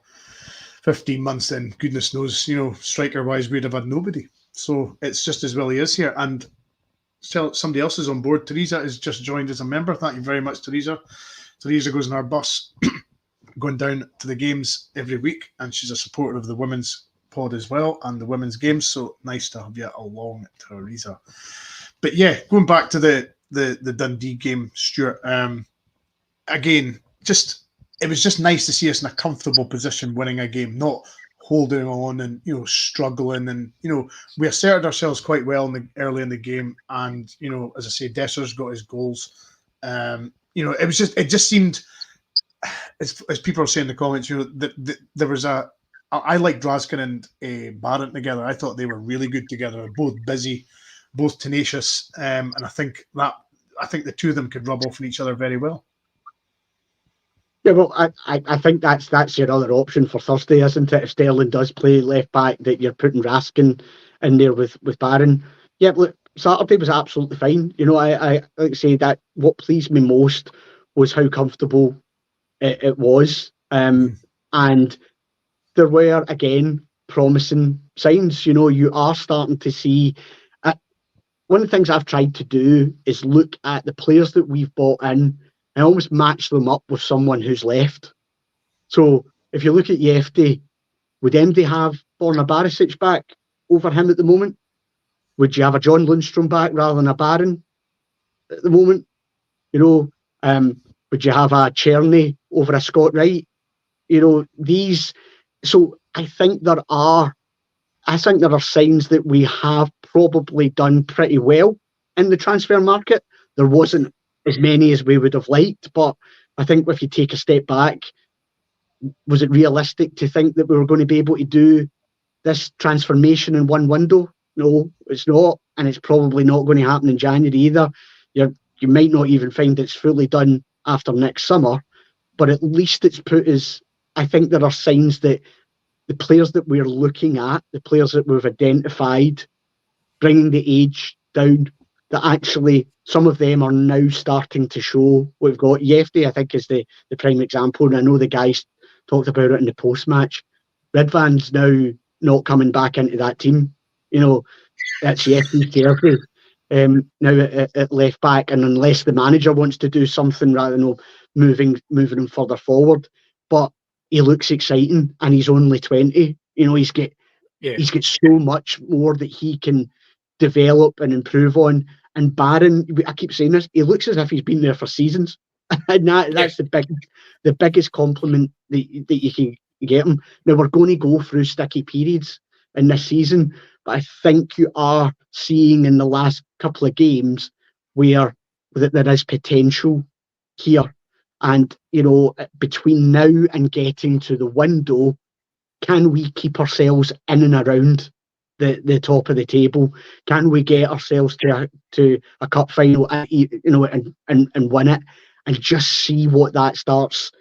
15 months, then goodness knows, striker-wise, we'd have had nobody. So it's just as well he is here. And somebody else is on board. Teresa has just joined as a member. Thank you very much, Teresa. Teresa goes on our bus going down to the games every week, and she's a supporter of the women's pod as well and the women's games. So nice to have you along, Teresa. But yeah, going back to the Dundee game, Stuart. Again, it was just nice to see us in a comfortable position, winning a game, not holding on and struggling. And we asserted ourselves quite well early in the game. And as I say, Dessers got his goals. It just seemed, as people are saying in the comments, that there was I like Draskin and Barrett together. I thought they were really good together. Both busy, both tenacious, and I think the two of them could rub off on each other very well. Yeah, well, I think that's your other option for Thursday, isn't it? If Sterling does play left back, that you're putting Raskin in there with Barron. Yeah, look, Saturday was absolutely fine. I like to say that what pleased me most was how comfortable it was, and there were again promising signs. You are starting to see. One of the things I've tried to do is look at the players that we've bought in and almost match them up with someone who's left. So if you look at Yefty, would MD have Borna Barisic back over him at the moment? Would you have a John Lundstrom back rather than a Barron at the moment? Would you have a Cherney over a Scott Wright? These. So I think there are signs that we have probably done pretty well in the transfer market. There wasn't as many as we would have liked, but I think if you take a step back, was it realistic to think that we were going to be able to do this transformation in one window? No, it's not, and it's probably not going to happen in January either. You might not even find it's fully done after next summer, but at least it's put us. I think there are signs that the players that we're looking at, the players that we've identified, bringing the age down, that actually some of them are now starting to show. We've got Yefty, I think, is the prime example, and I know the guys talked about it in the post-match. Redvan's now not coming back into that team. That's Yefty's territory now at left back, and unless the manager wants to do something rather than moving him further forward. But he looks exciting, and he's only 20. He's got so much more that he can develop and improve on. And Barron, I keep saying this, he looks as if he's been there for seasons. And that's the the biggest compliment that you can get him. Now, we're going to go through sticky periods in this season, but I think you are seeing in the last couple of games where that there is potential here. And, between now and getting to the window, can we keep ourselves in and around the top of the table? Can we get ourselves to a cup final, and win it, and just see what that starts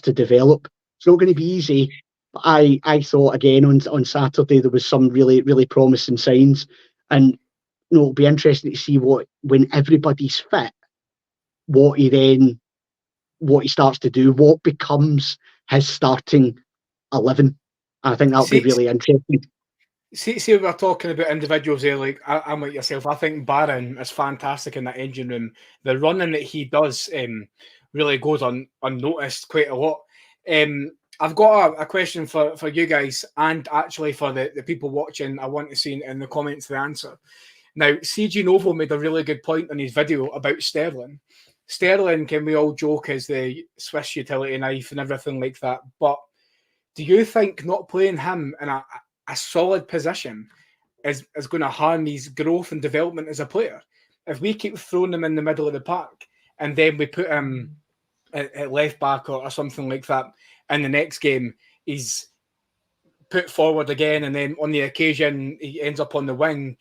to develop? It's not going to be easy. But I thought again on Saturday there was some really, really promising signs, and it'll be interesting to see when everybody's fit, what he starts to do, what becomes his starting 11. I think that'll be really interesting. See, we're talking about individuals here. Like I'm like yourself. I think Barron is fantastic in that engine room. The running that he does really goes unnoticed quite a lot. I've got a question for you guys, and actually for the people watching. I want to see in the comments the answer. Now, CG Novo made a really good point on his video about Sterling. Sterling, can we all joke, is the Swiss utility knife and everything like that, but do you think not playing him in a solid position is going to harm his growth and development as a player? If we keep throwing him in the middle of the park and then we put him at left back or something like that, in the next game he's put forward again, and then on the occasion he ends up on the wing.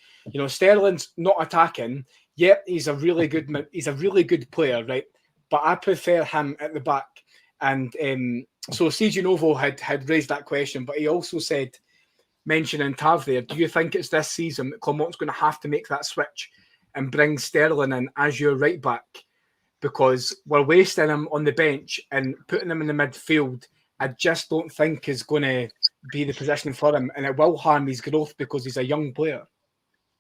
Sterling's not attacking. Yep, he's a really good player, right? But I prefer him at the back. And so CG Novo had raised that question, but he also said, mentioning Tav there, do you think it's this season that Clermont's going to have to make that switch and bring Sterling in as your right back? Because we're wasting him on the bench and putting him in the midfield, I just don't think is going to be the position for him, and it will harm his growth because he's a young player.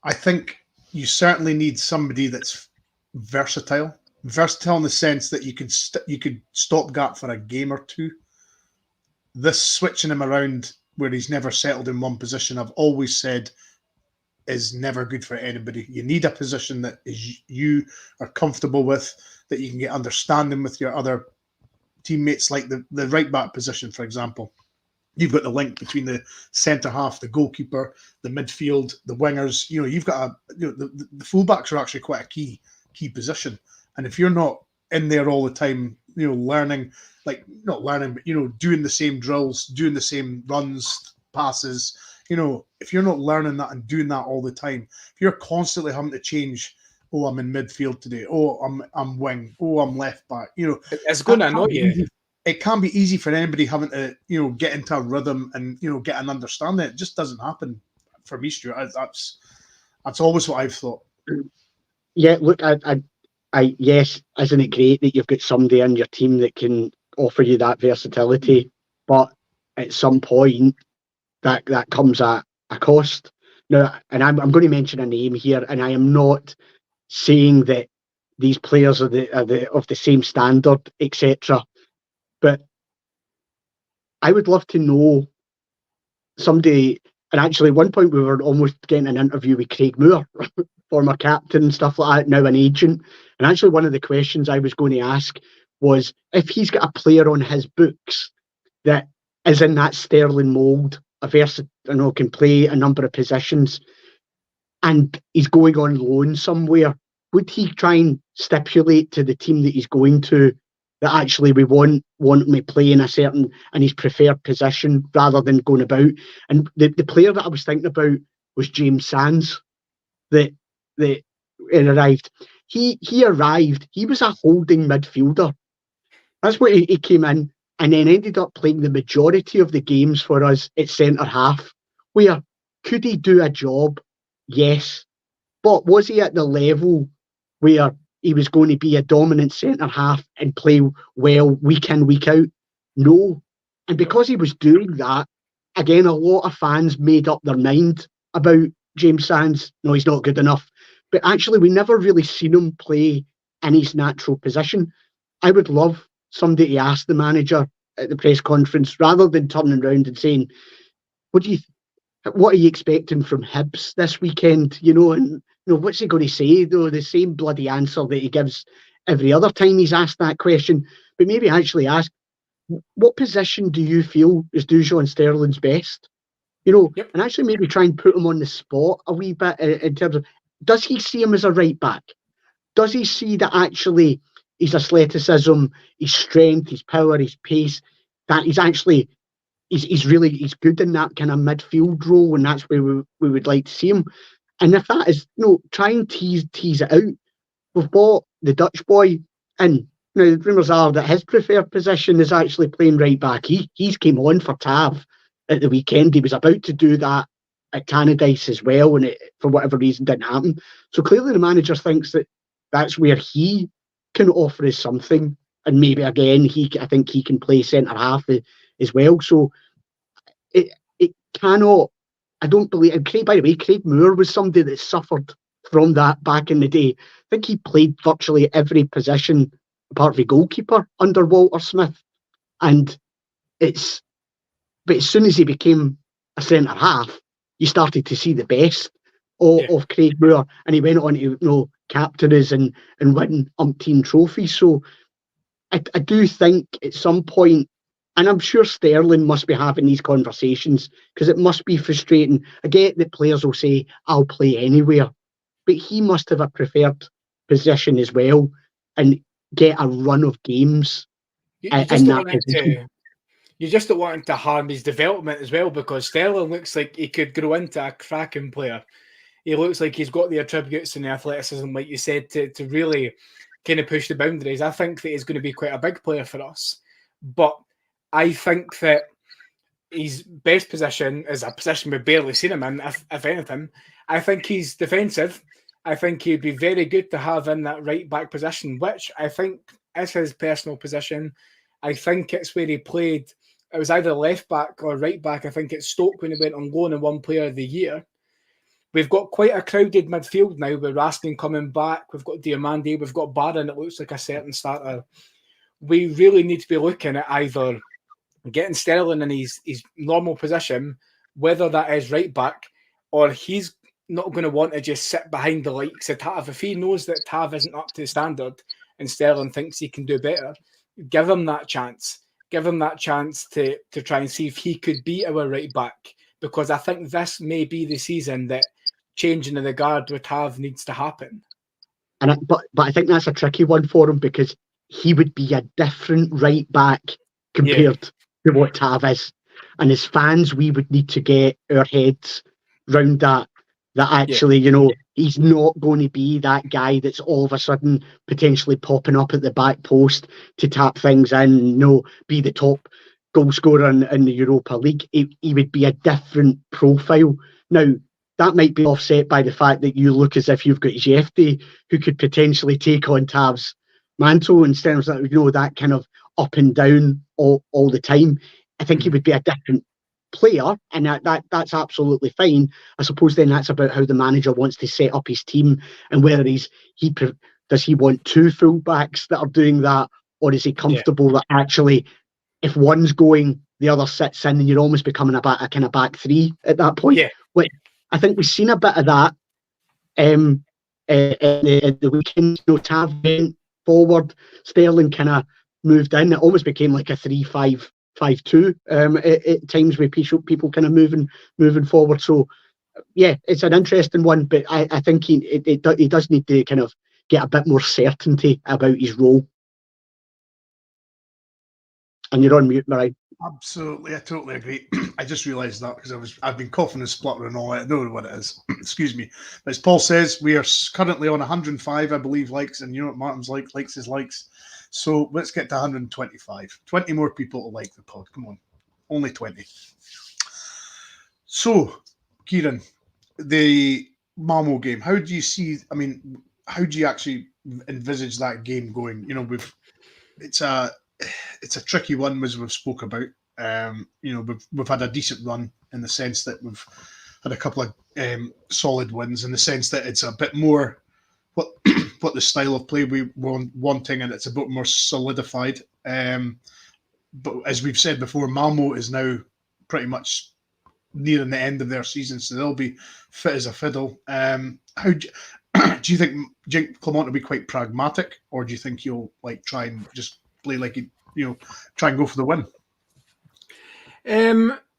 I think you certainly need somebody that's versatile in the sense that you could stopgap for a game or two. This switching him around where he's never settled in one position, I've always said, is never good for anybody. You need a position that you are comfortable with, that you can get understanding with your other teammates, like the right back position, for example. You've got the link between the centre half, the goalkeeper, the midfield, the wingers. You've got the fullbacks are actually quite a key position. And if you're not in there all the time, learning, like not learning, but doing the same drills, doing the same runs, passes, if you're not learning that and doing that all the time, if you're constantly having to change, oh, I'm in midfield today, oh, I'm wing, oh, I'm left back, it's going to annoy you. It can be easy for anybody having to, get into a rhythm and, get an understanding. It just doesn't happen for me, Stuart. That's always what I've thought. Yeah, look, I yes, isn't it great that you've got somebody in your team that can offer you that versatility? But at some point, that comes at a cost. Now, and I'm going to mention a name here, and I am not saying that these players are of the same standard, etc. But I would love to know somebody, and actually at one point we were almost getting an interview with Craig Moore, former captain and stuff like that, now an agent. And actually one of the questions I was going to ask was if he's got a player on his books that is in that Sterling mould, can play a number of positions, and he's going on loan somewhere, would he try and stipulate to the team that he's going to that actually we want him to play in a certain and his preferred position rather than going about? And the player that I was thinking about was James Sands that arrived. He arrived, he was a holding midfielder. That's what he came in, and then ended up playing the majority of the games for us at centre half. Where could he do a job? Yes. But was he at the level where he was going to be a dominant centre half and play well week in, week out? No. And because he was doing that, again, a lot of fans made up their mind about James Sands. No, he's not good enough. But actually, we never really seen him play in his natural position. I would love somebody to ask the manager at the press conference, rather than turning around and saying, what are you expecting from Hibs this weekend? And what's he going to say? Though the same bloody answer that he gives every other time he's asked that question. But maybe actually ask, what position do you feel is Dujon Sterling's best? Yep. And actually maybe try and put him on the spot a wee bit in terms of, does he see him as a right back? Does he see that actually his athleticism, his strength, his power, his pace, that he's good in that kind of midfield role, and that's where we would like to see him. And if that is, try and tease it out. We've bought the Dutch boy in. Now, the rumours are that his preferred position is actually playing right back. He's came on for Tav at the weekend. He was about to do that at Tannadice as well, and it, for whatever reason, didn't happen. So clearly the manager thinks that that's where he can offer us something. And maybe, again, I think he can play centre-half as well. So it cannot... I don't believe... And Craig, by the way, Craig Moore was somebody that suffered from that back in the day. I think he played virtually every position apart from a goalkeeper under Walter Smith. And but as soon as he became a centre half, you started to see the best of Craig Moore, and he went on to captain us and win umpteen trophies. So I do think at some point, and I'm sure Sterling must be having these conversations, because it must be frustrating. I get that players will say, I'll play anywhere, but he must have a preferred position as well and get a run of games in that position. You just don't want him to harm his development as well, because Sterling looks like he could grow into a cracking player. He looks like he's got the attributes and the athleticism, like you said, to really kind of push the boundaries. I think that he's going to be quite a big player for us. But I think that his best position is a position we've barely seen him in, if anything. I think he's defensive. I think he'd be very good to have in that right back position, which I think is his personal position. I think it's where he played. It was either left back or right back. I think it's Stoke when he went on loan and won Player of the Year. We've got quite a crowded midfield now with Raskin coming back. We've got Diamandi. We've got Barron. It looks like a certain starter. We really need to be looking at either getting Sterling in his normal position, whether that is right back, or he's not going to want to just sit behind the likes of Tav. If he knows that Tav isn't up to the standard and Sterling thinks he can do better, give him that chance. Give him that chance to try and see if he could be our right back, because I think this may be the season that changing of the guard with Tav needs to happen. But I think that's a tricky one for him, because he would be a different right back compared to what Tav is. And as fans, we would need to get our heads round that actually, he's not going to be that guy that's all of a sudden potentially popping up at the back post to tap things in, be the top goal scorer in the Europa League. He would be a different profile. Now, that might be offset by the fact that you look as if you've got Jefty, who could potentially take on Tav's mantle instead of that kind of up and down all the time. I think he would be a different player, and that's absolutely fine. I suppose then that's about how the manager wants to set up his team, and whether does he want two fullbacks that are doing that, or is he comfortable that actually if one's going, the other sits in, and you're almost becoming a kind of back three at that point. Which I think we've seen a bit of that at the weekend. Tav went forward, Sterling kind of moved in. It almost became like a 3-5-2 at times, with people kind of moving forward. So yeah, it's an interesting one, but I think he does need to kind of get a bit more certainty about his role. And you're on mute, Mariah. Absolutely, I totally agree. I just realised that because I've been coughing and spluttering and all. I don't know what it is. Excuse me. As Paul says, we are currently on 105, I believe, likes, and you know what Martin's likes his likes. So let's get to 125. 20 more people to like the pod. Come on, only 20. So, Kieran, the Malmo game. How do you see? I mean, how do you actually envisage that game going? It's a tricky one, as we've spoke about. We've had a decent run in the sense that we've had a couple of solid wins, in the sense that it's a bit more what the style of play we were wanting, and it's a bit more solidified. But as we've said before, Malmo is now pretty much nearing the end of their season, so they'll be fit as a fiddle. How do you think Clement will be quite pragmatic, or do you think he'll try and just play like he try and go for the win.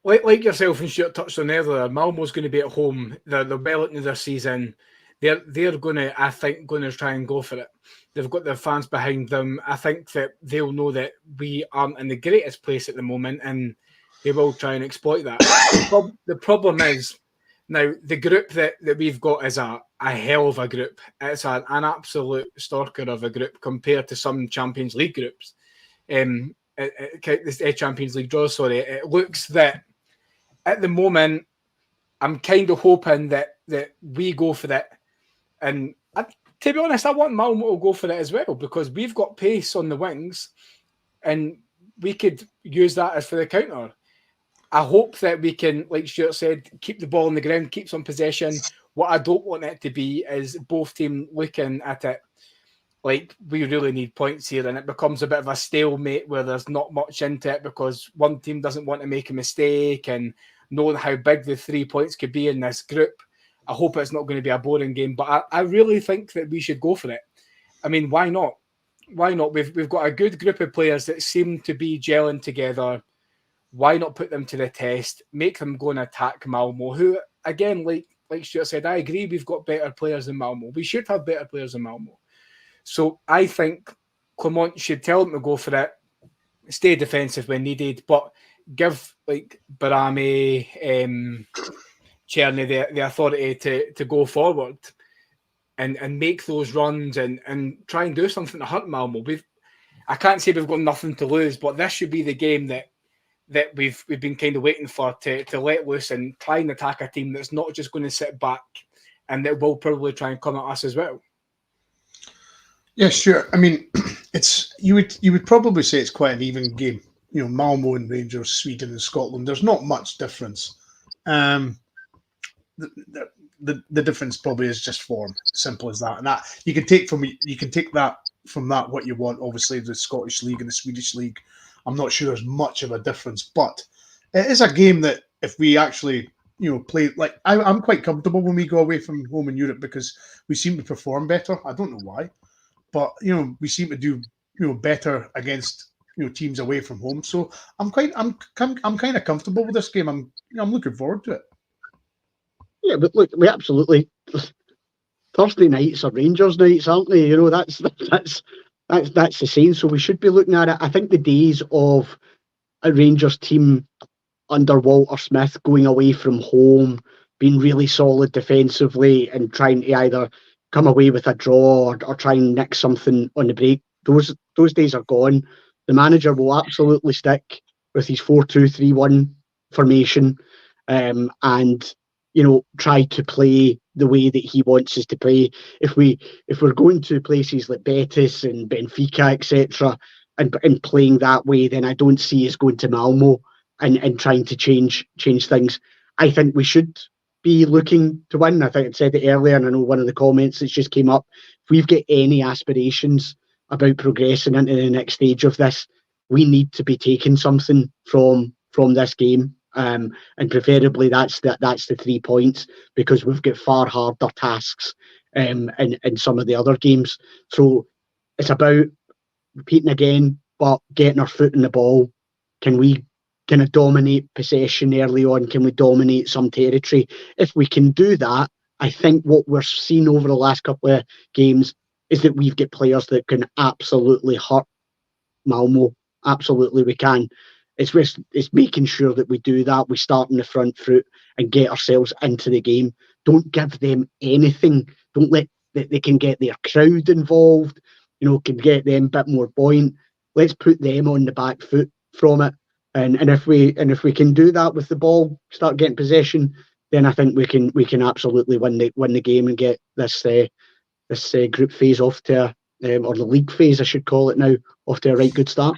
Like yourself and Stuart touched on earlier, Malmo's going to be at home. They're well into their season. They're going to, I think, try and go for it. They've got their fans behind them. I think that they'll know that we aren't in the greatest place at the moment, and they will try and exploit that. The problem is now the group that we've got is a hell of a group. It's an absolute stalker of a group compared to some Champions League groups. This Champions League draw. Sorry, it looks that at the moment I'm kind of hoping that we go for it, and to be honest, I want Malmo to go for it as well because we've got pace on the wings, and we could use that as for the counter. I hope that we can, like Stuart said, keep the ball on the ground, keep some possession. What I don't want it to be is both teams looking at it like we really need points here, and it becomes a bit of a stalemate where there's not much into it because one team doesn't want to make a mistake, and knowing how big the 3 points could be in this group, I hope it's not going to be a boring game, but I really think that we should go for it. I mean, why not? Why not? We've got a good group of players that seem to be gelling together. Why not put them to the test? Make them go and attack Malmo, who, again, like Stuart said, I agree we've got better players than Malmo. We should have better players than Malmo. So I think Clement should tell them to go for it, stay defensive when needed, but give like Barame, Czerny the authority to go forward and make those runs and try and do something to hurt Malmo. I can't say we've got nothing to lose, but this should be the game that we've been kind of waiting for to let loose and try and attack a team that's not just going to sit back and that will probably try and come at us as well. Yeah, sure. I mean, you would probably say it's quite an even game. Malmo and Rangers, Sweden and Scotland. There's not much difference. The difference probably is just form. Simple as that. And that you can take that from that what you want. Obviously, the Scottish League and the Swedish League. I'm not sure there's much of a difference, but it is a game that if we actually play like I'm quite comfortable when we go away from home in Europe because we seem to perform better. I don't know why. But we seem to do better against teams away from home. So I'm kind of comfortable with this game. I'm looking forward to it. Yeah, but look, we absolutely Thursday nights are Rangers nights, aren't they? That's the same. So we should be looking at it. I think the days of a Rangers team under Walter Smith going away from home, being really solid defensively and trying to either come away with a draw or try and nick something on the break, those days are gone. The manager will absolutely stick with his 4-2-3-1 formation and try to play the way that he wants us to play. If we're going to places like Betis and Benfica, etc., and playing that way, then I don't see us going to Malmo and trying to change things. I think we should be looking to win. I think I said it earlier, and I know one of the comments that's just came up. If we've got any aspirations about progressing into the next stage of this, we need to be taking something from this game, and preferably that's the 3 points, because we've got far harder tasks in some of the other games. So it's about repeating again, but getting our foot in the ball. Can we kind of dominate possession early on? Can we dominate some territory? If we can do that, I think what we're seeing over the last couple of games is that we've got players that can absolutely hurt Malmo. Absolutely, we can. It's making sure that we do that. We start in the front foot and get ourselves into the game. Don't give them anything. Don't let that they can get their crowd involved. Can get them a bit more buoyant. Let's put them on the back foot from it. And if we can do that with the ball, start getting possession, then I think we can absolutely win the game and get this group phase off to or the league phase, I should call it now, off to a right good start.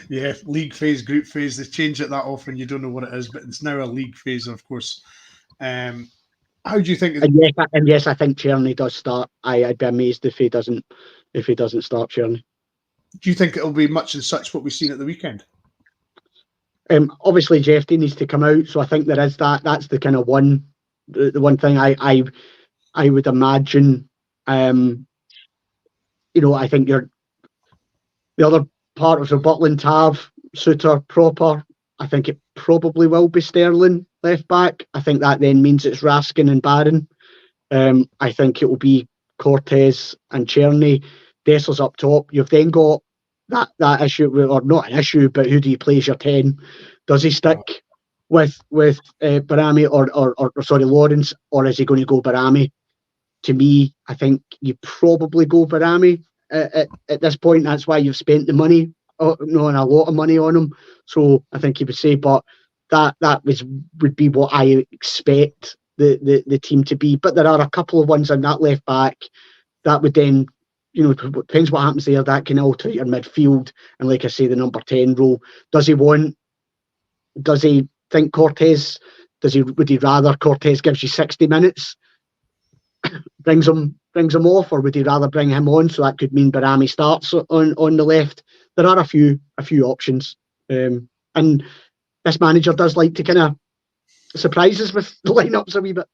Yeah, league phase, group phase. They change it that often, you don't know what it is, but it's now a league phase, of course. How do you think? And yes, I think Czerny does start. I'd be amazed if he doesn't start Czerny. Do you think it'll be much as such what we've seen at the weekend? Obviously, Jeffy needs to come out, so I think there is that. That's the kind of the one thing I would imagine. I think the other part of the Butland Tav, Suter, Proper. I think it probably will be Sterling left back. I think that then means it's Raskin and Barron. I think it will be Cortez and Cherney. Dessler's up top. You've then got that issue, or not an issue, but who do you play as your 10? Does he stick with Barami or sorry, Lawrence, or is he going to go Barami? To me, I think you probably go Barami at this point. That's why you've spent the money, and a lot of money on him. So I think he would say, but that would be what I expect the team to be. But there are a couple of ones on that left back that would then, depends what happens there, that can alter your midfield. And like I say, the number 10 role. Does he think Cortez? Would he rather Cortez gives you 60 minutes, brings him off, or would he rather bring him on? So that could mean Barami starts on the left. There are a few options, and this manager does like to kind of surprise us with the lineups a wee bit.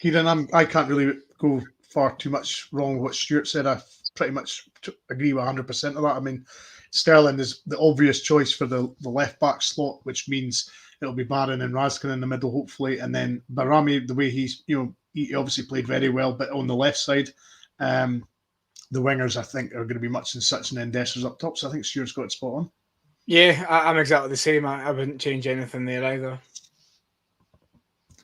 Kieran, I can't really go far too much wrong with what Stuart said. I pretty much agree with 100% of that. I mean, Sterling is the obvious choice for the left back slot, which means it'll be Barron and Raskin in the middle, hopefully, and then Barami, the way he's, he obviously played very well, but on the left side, the wingers I think are going to be much in Sutton and Dessers up top. So I think Stuart's got it spot on. Yeah, I'm exactly the same. I wouldn't change anything there either.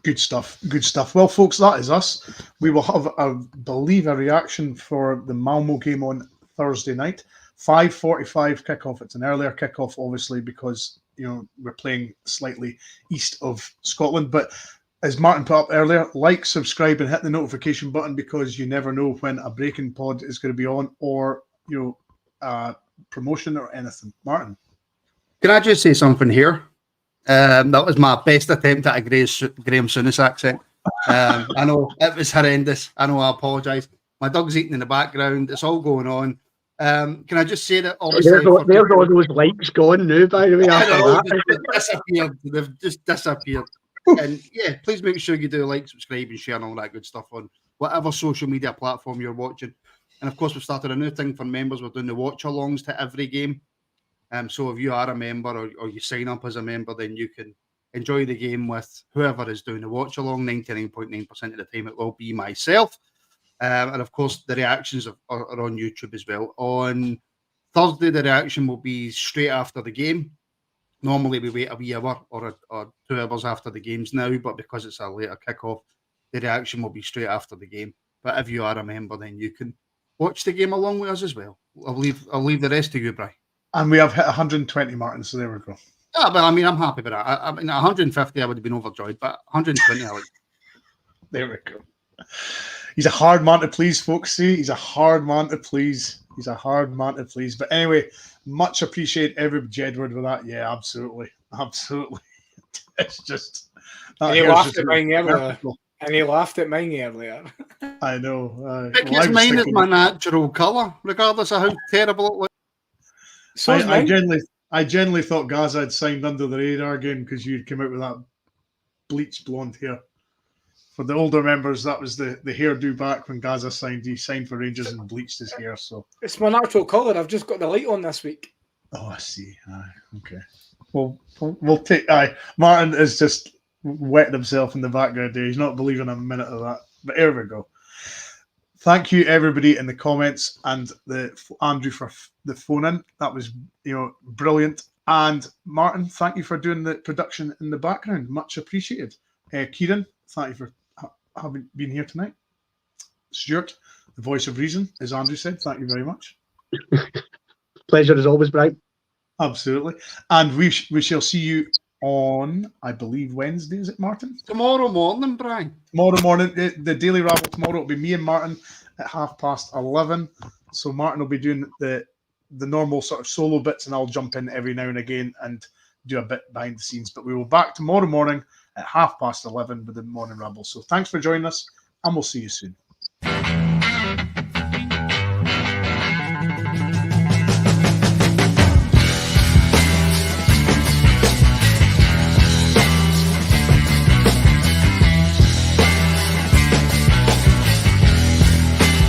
Good stuff. Good stuff. Well, folks, that is us. We will have, I believe, a reaction for the Malmo game on Thursday night. 5:45 kickoff. It's an earlier kickoff, obviously, because we're playing slightly east of Scotland. But as Martin put up earlier, like, subscribe, and hit the notification button, because you never know when a breaking pod is going to be on, or promotion or anything. Martin, can I just say something here? That was my best attempt at a Graham Souness accent. I know it was horrendous. I know, I apologise. My dog's eating in the background. It's all going on. Can I just say that obviously there's all those likes gone now, by the way. They've just disappeared. And yeah, please make sure you do like, subscribe, and share, and all that good stuff on whatever social media platform you're watching. And of course, we've started a new thing for members. We're doing the watch alongs to every game. So if you are a member, or you sign up as a member, then you can enjoy the game with whoever is doing the watch along. 99.9% of the time it will be myself. And of course, the reactions are on YouTube as well. On Thursday, the reaction will be straight after the game. Normally, we wait a wee hour or 2 hours after the games now, but because it's a later kickoff, the reaction will be straight after the game. But if you are a member, then you can watch the game along with us as well. I'll leave the rest to you, Brian. And we have hit 120, Martin, so there we go. Yeah, but I mean, I'm happy with that. I mean, 150, I would have been overjoyed, but 120, I like. There we go. He's a hard man to please, folks. See, he's a hard man to please. He's a hard man to please. But anyway, much appreciate every Jedward with that. Yeah, absolutely. Absolutely. It's just... And he laughed at mine earlier. And he laughed at mine earlier. I know. Because mine is my natural colour, regardless of how terrible it looks. So I generally thought Gaza had signed under the radar again, because you'd come out with that bleached blonde hair. For the older members, that was the hairdo back when Gaza signed. He signed for Rangers and bleached his hair. So it's my natural colour. I've just got the light on this week. Oh, I see. Okay. Well, we'll take. Martin is just wetting himself in the background there. He's not believing a minute of that. But here we go. Thank you, everybody, in the comments, and Andrew for the phone in. That was brilliant. And Martin, thank you for doing the production in the background. Much appreciated. Kieran, thank you for having been here tonight. Stuart, the voice of reason, as Andrew said, thank you very much. Pleasure as always, Brian. Absolutely. And we shall see you on, I believe, Wednesday, is it, Martin? Tomorrow morning, Brian. Tomorrow morning, the Daily Rabble tomorrow will be me and Martin at 11:30. So Martin will be doing the normal sort of solo bits, and I'll jump in every now and again and do a bit behind the scenes. But we will back tomorrow morning at 11:30 with the Morning Rabble. So thanks for joining us, and we'll see you soon.